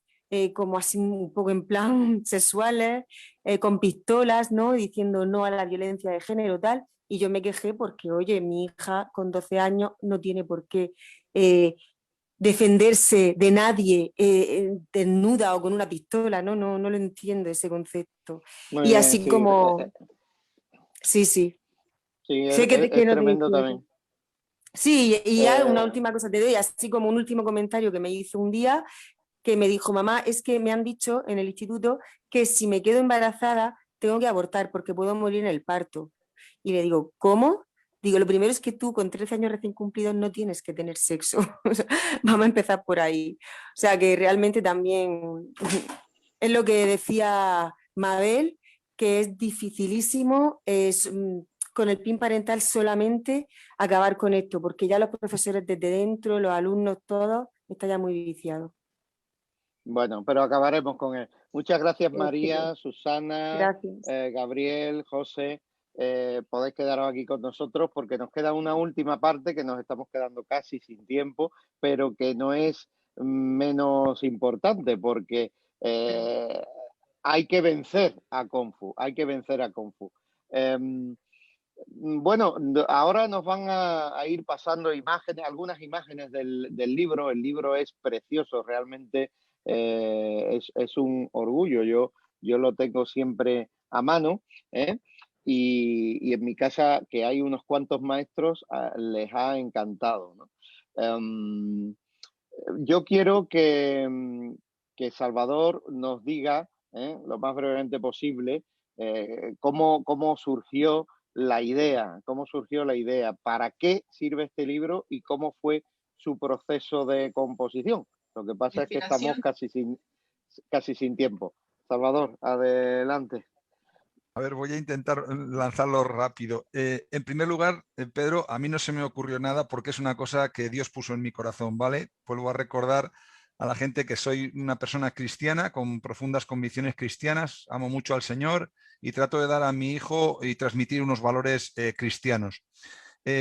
como así un poco en plan sexuales, con pistolas, ¿no? Diciendo no a la violencia de género, tal. Y yo me quejé porque, oye, mi hija con 12 años no tiene por qué defenderse de nadie desnuda o con una pistola, ¿no? No lo entiendo ese concepto. Muy y bien, así sí. como... Sí. Sí, sé que es no tremendo también. Sí, y ya una última cosa te doy, así como un último comentario que me hizo un día, que me dijo: mamá, es que me han dicho en el instituto que si me quedo embarazada tengo que abortar porque puedo morir en el parto. Y le digo: ¿cómo? Digo, lo primero es que tú con 13 años recién cumplidos no tienes que tener sexo. O sea, vamos a empezar por ahí. O sea, que realmente también es lo que decía Mabel, que es dificilísimo con el PIN parental solamente acabar con esto, porque ya los profesores desde dentro, los alumnos, todos, están ya muy viciados. Bueno, pero acabaremos con él. Muchas gracias, María, Susana, Gracias. Gabriel, José. Podéis quedaros aquí con nosotros porque nos queda una última parte que nos estamos quedando casi sin tiempo, pero que no es menos importante porque hay que vencer a Kung Fu, hay que vencer a Kung Fu. Bueno, ahora nos van a ir pasando imágenes, algunas imágenes del libro. El libro es precioso, realmente es un orgullo. Yo lo tengo siempre a mano, ¿eh? Y en mi casa, que hay unos cuantos maestros, les ha encantado, ¿no? Yo quiero que Salvador nos diga, lo más brevemente posible, cómo surgió la idea, para qué sirve este libro y cómo fue su proceso de composición. Lo que pasa es que estamos casi sin tiempo. Salvador, adelante. A ver, voy a intentar lanzarlo rápido. En primer lugar, Pedro, a mí no se me ocurrió nada porque es una cosa que Dios puso en mi corazón, ¿vale? Vuelvo a recordar a la gente que soy una persona cristiana con profundas convicciones cristianas, amo mucho al Señor y trato de dar a mi hijo y transmitir unos valores cristianos.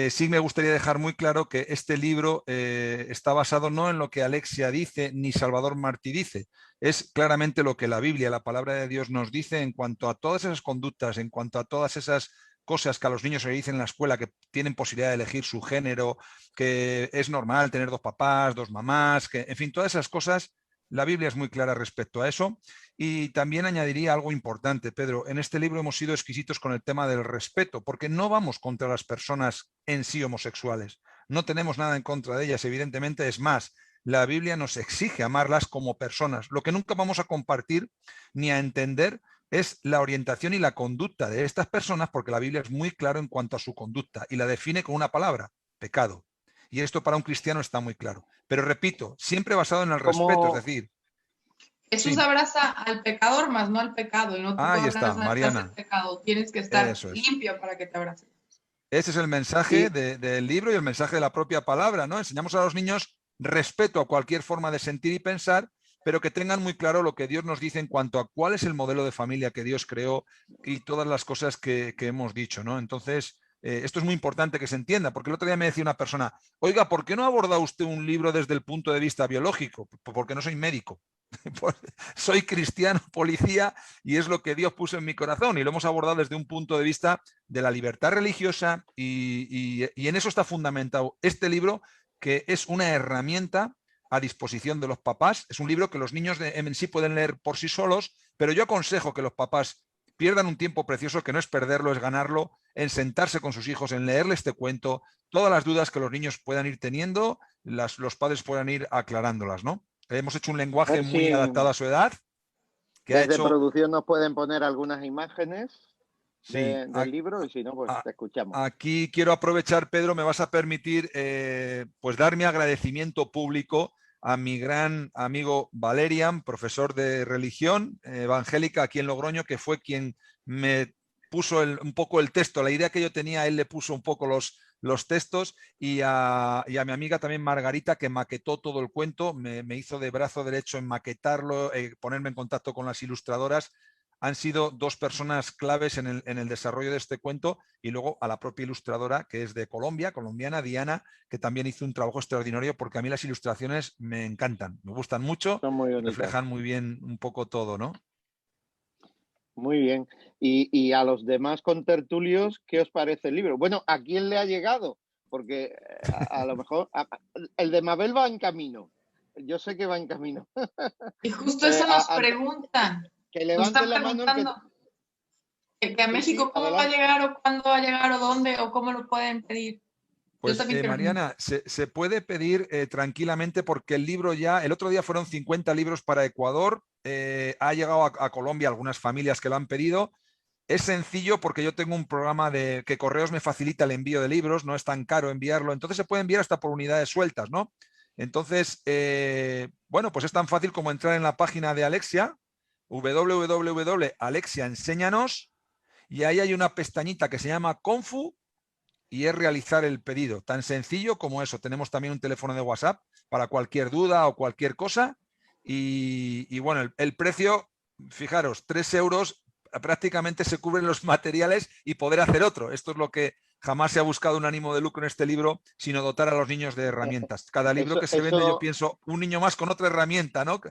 Sí me gustaría dejar muy claro que este libro está basado no en lo que Alexia dice ni Salvador Martí dice, es claramente lo que la Biblia, la palabra de Dios nos dice en cuanto a todas esas conductas, en cuanto a todas esas cosas que a los niños se dicen en la escuela, que tienen posibilidad de elegir su género, que es normal tener 2 papás, 2 mamás, que, en fin, todas esas cosas. La Biblia es muy clara respecto a eso y también añadiría algo importante, Pedro. En este libro hemos sido exquisitos con el tema del respeto, porque no vamos contra las personas en sí homosexuales. No tenemos nada en contra de ellas, evidentemente. Es más, la Biblia nos exige amarlas como personas. Lo que nunca vamos a compartir ni a entender es la orientación y la conducta de estas personas, porque la Biblia es muy clara en cuanto a su conducta y la define con una palabra: pecado. Y esto para un cristiano está muy claro. Pero repito, siempre basado en el respeto, es decir... Jesús sí abraza al pecador, más no al pecado. Y no tú ahí está, Mariana. El pecado. Tienes que estar limpio para que te abrace. Ese es el mensaje del libro y el mensaje de la propia palabra, ¿no? Enseñamos a los niños respeto a cualquier forma de sentir y pensar, pero que tengan muy claro lo que Dios nos dice en cuanto a cuál es el modelo de familia que Dios creó y todas las cosas que hemos dicho, ¿no? Entonces... esto es muy importante que se entienda, porque el otro día me decía una persona: oiga, ¿por qué no aborda usted un libro desde el punto de vista biológico? Porque no soy médico. Soy cristiano, policía, y es lo que Dios puso en mi corazón y lo hemos abordado desde un punto de vista de la libertad religiosa y en eso está fundamentado este libro, que es una herramienta a disposición de los papás. Es un libro que los niños en sí pueden leer por sí solos, pero yo aconsejo que los papás pierdan un tiempo precioso, que no es perderlo, es ganarlo, en sentarse con sus hijos, en leerle este cuento, todas las dudas que los niños puedan ir teniendo, los padres puedan ir aclarándolas, ¿no? Hemos hecho un lenguaje muy adaptado a su edad. Desde producción nos pueden poner algunas imágenes del libro y si no, pues te escuchamos. Aquí quiero aprovechar, Pedro, me vas a permitir pues dar mi agradecimiento público a mi gran amigo Valerian, profesor de religión evangélica aquí en Logroño, que fue quien me puso un poco el texto, la idea que yo tenía, él le puso un poco los textos, y a mi amiga también Margarita, que maquetó todo el cuento, me hizo de brazo derecho en maquetarlo, ponerme en contacto con las ilustradoras. Han sido 2 personas claves en el desarrollo de este cuento, y luego a la propia ilustradora, que es de Colombia, colombiana, Diana, que también hizo un trabajo extraordinario, porque a mí las ilustraciones me encantan, me gustan mucho, reflejan muy bien un poco todo, ¿no? Muy bien. Y a los demás contertulios, ¿qué os parece el libro? Bueno, ¿a quién le ha llegado? Porque a lo mejor el de Mabel va en camino. Yo sé que va en camino. Y justo eso nos preguntan. Que levanten la mano. Que a México, ¿cómo va a llegar o cuándo va a llegar o dónde o cómo lo pueden pedir? Pues Mariana, se puede pedir tranquilamente, porque el libro ya, el otro día fueron 50 libros para Ecuador, ha llegado a Colombia algunas familias que lo han pedido, Es sencillo porque yo tengo un programa de que Correos me facilita el envío de libros, no es tan caro enviarlo, entonces se puede enviar hasta por unidades sueltas, ¿no? Entonces, bueno, pues es tan fácil como entrar en la página de Alexia, www.alexiaenséñanos, y ahí hay una pestañita que se llama Confu y es realizar el pedido. Tan sencillo como eso. Tenemos también un teléfono de WhatsApp para cualquier duda o cualquier cosa. Y bueno, el precio, fijaros, 3 euros, prácticamente se cubren los materiales y poder hacer otro. Esto es lo que jamás se ha buscado un ánimo de lucro en este libro, sino dotar a los niños de herramientas. Cada libro que se vende, yo pienso, un niño más con otra herramienta, ¿no?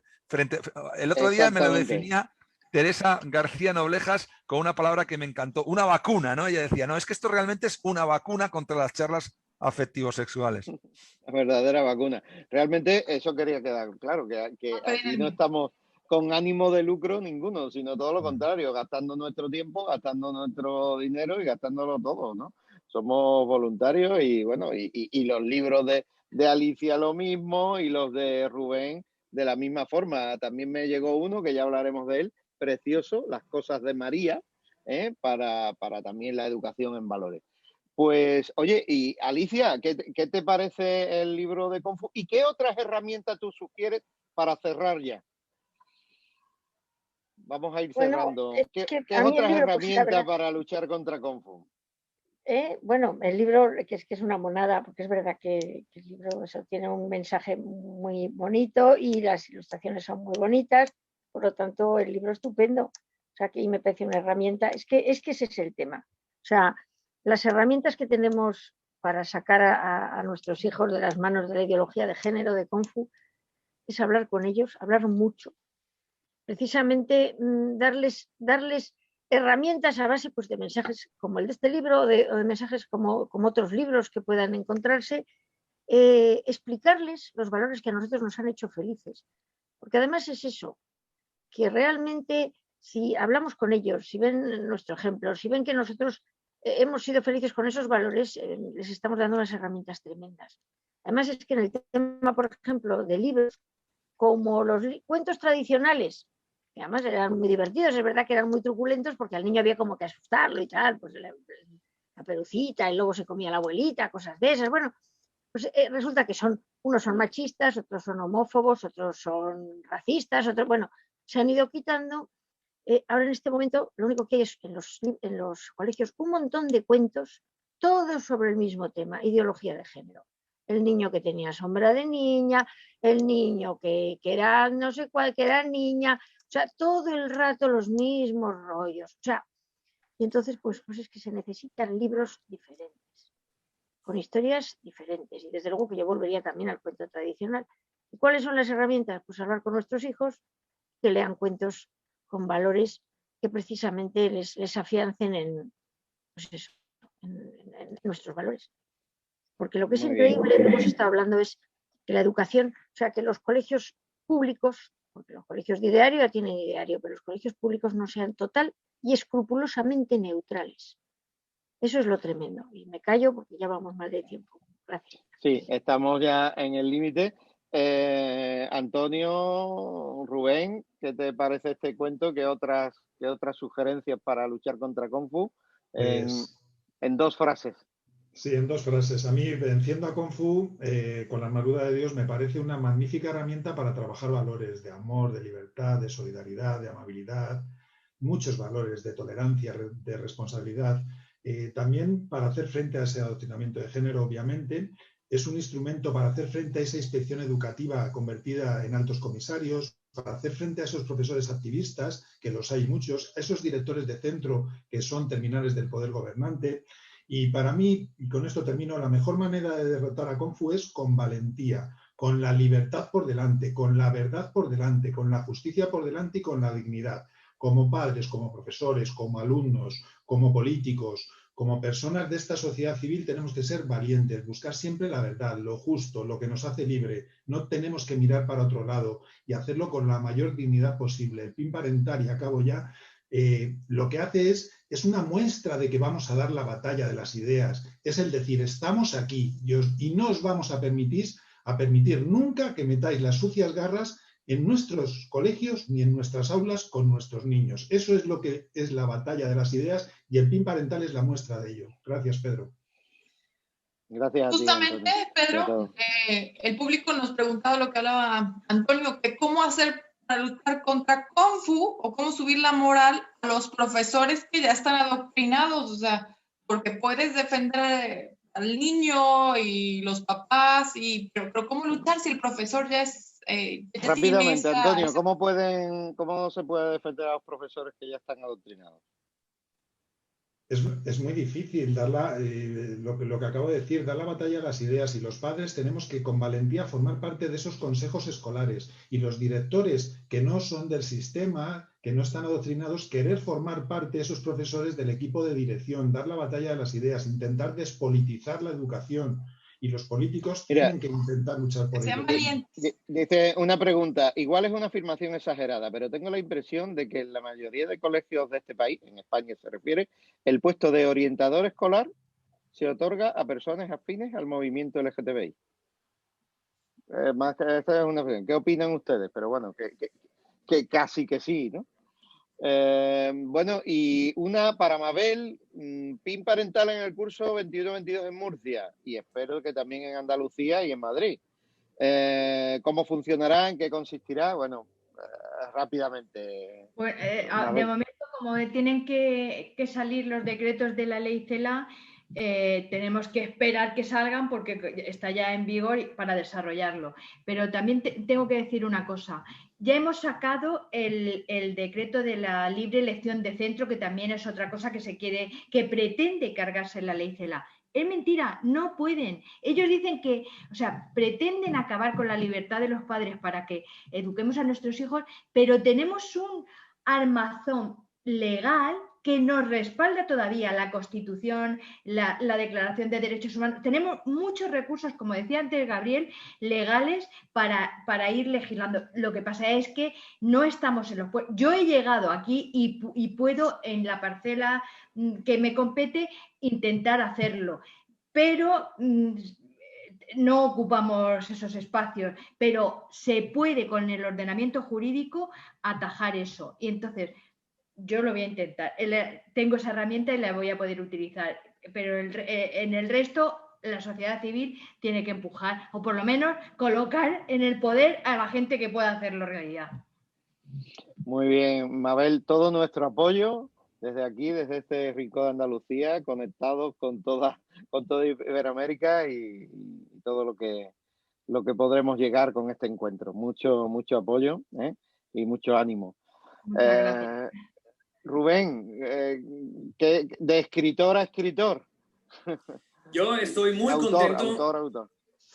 El otro día me lo definía Teresa García Noblejas con una palabra que me encantó, una vacuna, ¿no? Ella decía, no, es que esto realmente es una vacuna contra las charlas afectivo-sexuales. La verdadera vacuna. Realmente eso quería quedar claro, que aquí no estamos con ánimo de lucro ninguno, sino todo lo contrario, gastando nuestro tiempo, gastando nuestro dinero y gastándolo todo, ¿no? Somos voluntarios y bueno, y los libros de Alicia lo mismo y los de Rubén de la misma forma. También me llegó uno, que ya hablaremos de él, precioso, Las cosas de María, para también la educación en valores. Pues, oye, y Alicia, ¿qué te parece el libro de Confu? ¿Y qué otras herramientas tú sugieres para cerrar ya? Vamos a ir cerrando. ¿Qué otras herramientas para luchar contra Confu? Bueno, el libro, que es una monada, porque es verdad que el libro tiene un mensaje muy bonito y las ilustraciones son muy bonitas, por lo tanto el libro es estupendo. O sea, que ahí me parece una herramienta. Es que ese es el tema. O sea, las herramientas que tenemos para sacar a nuestros hijos de las manos de la ideología de género, de Confu, es hablar con ellos, hablar mucho. Precisamente darles herramientas a base pues, de mensajes como el de este libro o de mensajes como otros libros que puedan encontrarse, explicarles los valores que a nosotros nos han hecho felices. Porque además es eso, que realmente si hablamos con ellos, si ven nuestro ejemplo, si ven que nosotros hemos sido felices con esos valores, les estamos dando unas herramientas tremendas. Además es que en el tema, por ejemplo, de libros, como los cuentos tradicionales, que además eran muy divertidos, es verdad que eran muy truculentos porque al niño había como que asustarlo y tal, pues la Perucita, el lobo se comía a la abuelita, cosas de esas, bueno, pues resulta que unos son machistas, otros son homófobos, otros son racistas, otros, bueno, se han ido quitando. Ahora en este momento lo único que hay es en los colegios un montón de cuentos, todos sobre el mismo tema, ideología de género. El niño que tenía sombra de niña, el niño que era no sé cuál, que era niña, o sea, todo el rato los mismos rollos. O sea, y entonces pues es que se necesitan libros diferentes, con historias diferentes. Y desde luego que yo volvería también al cuento tradicional. ¿Y cuáles son las herramientas? Pues hablar con nuestros hijos, que lean cuentos con valores que precisamente les afiancen en nuestros valores. Porque lo que es increíble, hemos estado hablando, es que la educación, o sea, que los colegios públicos, porque los colegios de ideario ya tienen ideario, pero los colegios públicos no sean total y escrupulosamente neutrales. Eso es lo tremendo. Y me callo porque ya vamos mal de tiempo. Gracias. Sí, estamos ya en el límite. Antonio, Rubén, ¿qué te parece este cuento? ¿Qué otras sugerencias para luchar contra Confu? En 2 frases. Sí, en 2 frases. A mí, Venciendo a Confu, con la armadura de Dios, me parece una magnífica herramienta para trabajar valores de amor, de libertad, de solidaridad, de amabilidad, muchos valores de tolerancia, de responsabilidad. También para hacer frente a ese adoctrinamiento de género, obviamente, es un instrumento para hacer frente a esa inspección educativa convertida en altos comisarios, para hacer frente a esos profesores activistas, que los hay muchos, a esos directores de centro que son terminales del poder gobernante. Y para mí, y con esto termino, la mejor manera de derrotar a Confu es con valentía, con la libertad por delante, con la verdad por delante, con la justicia por delante y con la dignidad. Como padres, como profesores, como alumnos, como políticos, como personas de esta sociedad civil tenemos que ser valientes, buscar siempre la verdad, lo justo, lo que nos hace libre. No tenemos que mirar para otro lado y hacerlo con la mayor dignidad posible. El PIN parental, y acabo ya, lo que hace es una muestra de que vamos a dar la batalla de las ideas. Es el decir, estamos aquí y no os vamos a permitir nunca que metáis las sucias garras en nuestros colegios ni en nuestras aulas con nuestros niños. Eso es lo que es la batalla de las ideas y el PIN parental es la muestra de ello. Gracias, Pedro. Gracias. Justamente, Pedro, el público nos preguntaba lo que hablaba Antonio, que cómo hacer para luchar contra Kung Fu o cómo subir la moral a los profesores que ya están adoctrinados, o sea, porque puedes defender al niño y los papás, pero ¿cómo luchar si el profesor ya es... Rápidamente, Antonio, ¿cómo se puede defender a los profesores que ya están adoctrinados? Es muy difícil lo que acabo de decir, dar la batalla a las ideas, y los padres tenemos que con valentía formar parte de esos consejos escolares, y los directores que no son del sistema, que no están adoctrinados, querer formar parte de esos profesores del equipo de dirección, dar la batalla a las ideas, intentar despolitizar la educación. Y los políticos tienen que intentar luchar por ello. Dice una pregunta, igual es una afirmación exagerada, pero tengo la impresión de que en la mayoría de colegios de este país, en España se refiere, el puesto de orientador escolar se otorga a personas afines al movimiento LGTBI. Esta es una afirmación. ¿Qué opinan ustedes? Pero bueno, que casi que sí, ¿no? Bueno, y una para Mabel, PIN parental en el curso 21-22 en Murcia y espero que también en Andalucía y en Madrid. ¿Cómo funcionará? ¿En qué consistirá? Bueno, rápidamente. Pues, de momento, como tienen que salir los decretos de la ley CELA, tenemos que esperar que salgan porque está ya en vigor para desarrollarlo. Pero también tengo que decir una cosa. Ya hemos sacado el decreto de la libre elección de centro, que también es otra cosa que pretende cargarse la ley CELA. Es mentira, no pueden. Ellos dicen que, o sea, pretenden acabar con la libertad de los padres para que eduquemos a nuestros hijos, pero tenemos un armazón legal que nos respalda todavía la Constitución, la Declaración de Derechos Humanos. Tenemos muchos recursos, como decía antes Gabriel, legales para ir legislando. Lo que pasa es que no estamos en los puestos. Yo he llegado aquí y puedo, en la parcela que me compete, intentar hacerlo, pero no ocupamos esos espacios, pero se puede con el ordenamiento jurídico atajar eso. Y entonces yo lo voy a intentar. Tengo esa herramienta y la voy a poder utilizar, pero en el resto la sociedad civil tiene que empujar o por lo menos colocar en el poder a la gente que pueda hacerlo realidad. Muy bien, Mabel, todo nuestro apoyo desde aquí, desde este rincón de Andalucía, conectados con toda Iberoamérica y todo lo que podremos llegar con este encuentro. Mucho apoyo y mucho ánimo. Muchas gracias. Rubén, de escritor a escritor. Yo estoy muy contento. Autor.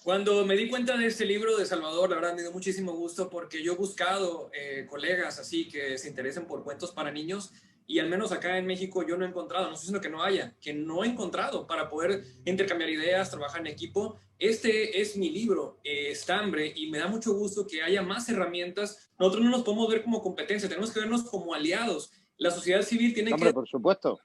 Cuando me di cuenta de este libro de Salvador, la verdad me dio muchísimo gusto porque yo he buscado colegas así que se interesen por cuentos para niños y al menos acá en México yo no he encontrado, no estoy diciendo que no haya, que no he encontrado para poder intercambiar ideas, trabajar en equipo. Este es mi libro, Estambre, y me da mucho gusto que haya más herramientas. Nosotros no nos podemos ver como competencia, tenemos que vernos como aliados. La sociedad civil por supuesto,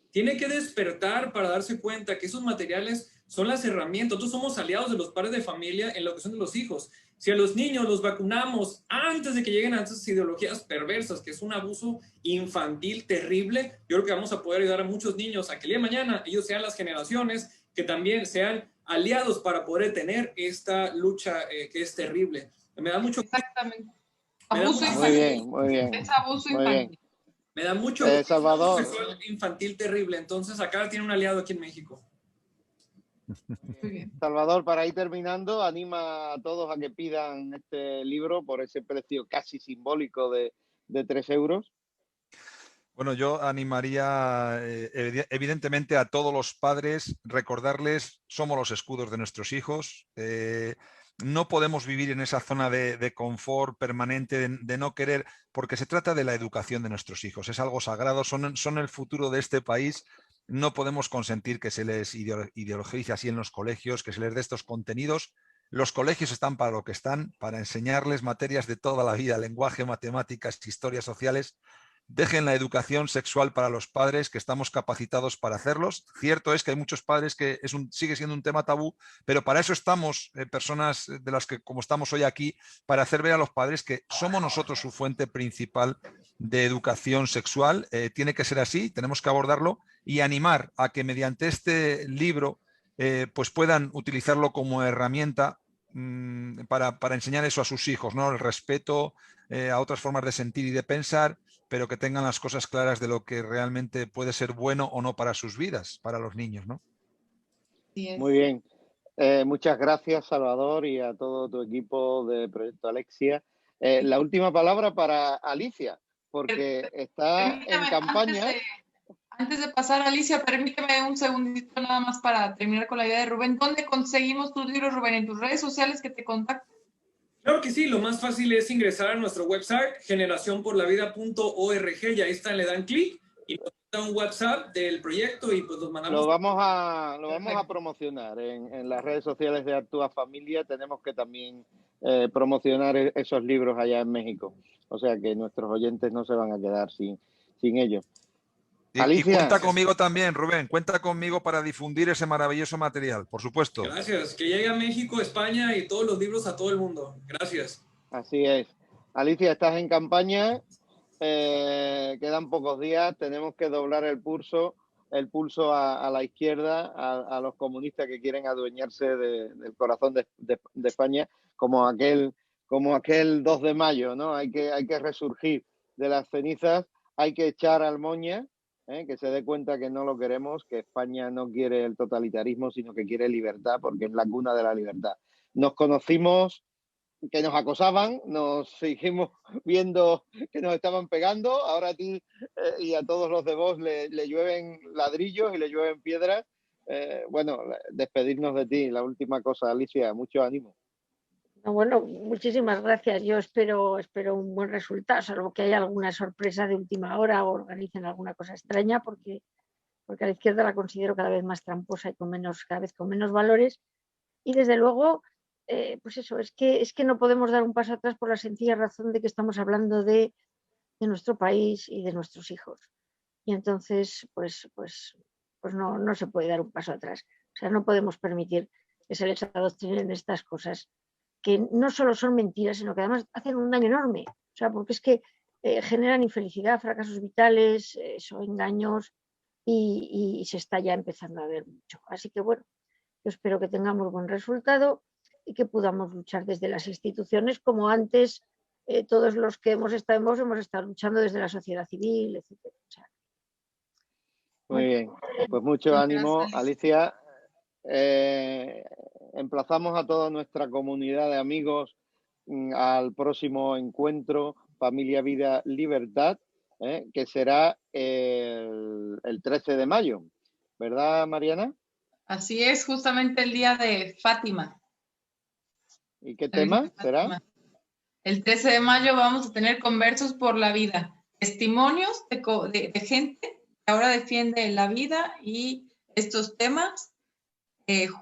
tiene que despertar para darse cuenta que esos materiales son las herramientas. Nosotros somos aliados de los padres de familia en la educación de los hijos. Si a los niños los vacunamos antes de que lleguen a esas ideologías perversas, que es un abuso infantil terrible, yo creo que vamos a poder ayudar a muchos niños a que el día de mañana ellos sean las generaciones que también sean aliados para poder tener esta lucha que es terrible. Me da mucho... Exactamente. Abuso infantil. Muy bien. Es abuso infantil. Me da mucho Salvador. Infantil terrible. Entonces acá tiene un aliado aquí en México. Muy bien. Salvador, para ir terminando, anima a todos a que pidan este libro por ese precio casi simbólico de 3 euros. Bueno, yo animaría evidentemente a todos los padres, recordarles, somos los escudos de nuestros hijos. No podemos vivir en esa zona de confort permanente, de no querer, porque se trata de la educación de nuestros hijos. Es algo sagrado, son el futuro de este país. No podemos consentir que se les ideologice así en los colegios, que se les dé estos contenidos. Los colegios están para lo que están, para enseñarles materias de toda la vida, lenguaje, matemáticas, historias sociales, dejen la educación sexual para los padres, que estamos capacitados para hacerlos. Cierto es que hay muchos padres que sigue siendo un tema tabú, pero para eso estamos personas de las que, como estamos hoy aquí, para hacer ver a los padres que somos nosotros su fuente principal de educación sexual. Tiene que ser así, tenemos que abordarlo y animar a que mediante este libro pues puedan utilizarlo como herramienta para enseñar eso a sus hijos, ¿no? El respeto a otras formas de sentir y de pensar, pero que tengan las cosas claras de lo que realmente puede ser bueno o no para sus vidas, para los niños, ¿no? Muy bien. Muchas gracias, Salvador, y a todo tu equipo de Proyecto Alexia. La última palabra para Alicia, porque está en campaña. Antes de pasar, Alicia, permíteme un segundito nada más para terminar con la idea de Rubén. ¿Dónde conseguimos tus libros, Rubén? ¿En tus redes sociales que te contacten? Claro que sí, lo más fácil es ingresar a nuestro website, generacionporlavida.org, y ahí está, le dan clic y nos da un WhatsApp del proyecto y pues los mandamos. Lo vamos a promocionar en las redes sociales de Actúa Familia. Tenemos que también promocionar esos libros allá en México. O sea que nuestros oyentes no se van a quedar sin ellos. Y cuenta conmigo también, Rubén, cuenta conmigo para difundir ese maravilloso material, por supuesto. Gracias, que llegue a México, España y todos los libros a todo el mundo. Gracias. Así es. Alicia, estás en campaña, quedan pocos días, tenemos que doblar el pulso a la izquierda, a los comunistas que quieren adueñarse del corazón de España, como aquel 2 de mayo, ¿no? Hay que resurgir de las cenizas, hay que echar al Moña, que se dé cuenta que no lo queremos, que España no quiere el totalitarismo, sino que quiere libertad, porque es la cuna de la libertad. Nos conocimos que nos acosaban, nos seguimos viendo que nos estaban pegando, ahora a ti y a todos los de vos le llueven ladrillos y le llueven piedras. Bueno, despedirnos de ti, la última cosa, Alicia, mucho ánimo. Bueno, muchísimas gracias. Yo espero un buen resultado, salvo que haya alguna sorpresa de última hora o organicen alguna cosa extraña, porque a la izquierda la considero cada vez más tramposa y cada vez con menos valores. Y desde luego, pues eso, es que no podemos dar un paso atrás por la sencilla razón de que estamos hablando de nuestro país y de nuestros hijos. Y entonces, pues no se puede dar un paso atrás. O sea, no podemos permitir que se les adoctrinen en estas cosas, que no solo son mentiras, sino que además hacen un daño enorme. O sea, porque es que generan infelicidad, fracasos vitales, engaños, y se está ya empezando a ver mucho. Así que bueno, yo espero que tengamos buen resultado y que podamos luchar desde las instituciones como antes todos los que hemos estado luchando desde la sociedad civil, etc. O sea, muy bien, pues mucho ánimo, Alicia. Emplazamos a toda nuestra comunidad de amigos al próximo encuentro Familia, Vida, Libertad, que será el 13 de mayo, ¿verdad, Mariana? Así es, justamente el día de Fátima. ¿Y qué tema será? El 13 de mayo vamos a tener Conversos por la Vida, testimonios de gente que ahora defiende la vida y estos temas,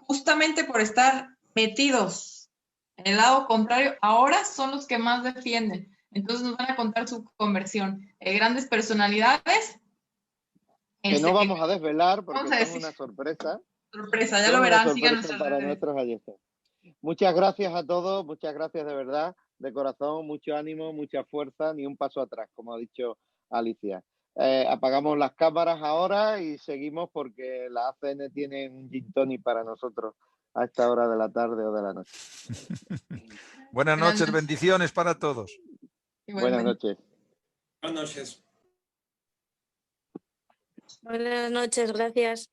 justamente por estar metidos en el lado contrario, ahora son los que más defienden. Entonces nos van a contar su conversión. Grandes personalidades. Que no vamos a desvelar porque es una sorpresa. Sorpresa, ya lo verán. Sigan para nuestros oyentes. Muchas gracias a todos, muchas gracias de verdad, de corazón, mucho ánimo, mucha fuerza, ni un paso atrás, como ha dicho Alicia. Apagamos las cámaras ahora y seguimos porque la ACN tiene un gin tonic para nosotros a esta hora de la tarde o de la noche. Buenas noches, bendiciones para todos. Buenas noches. Buenas noches. Buenas noches, gracias.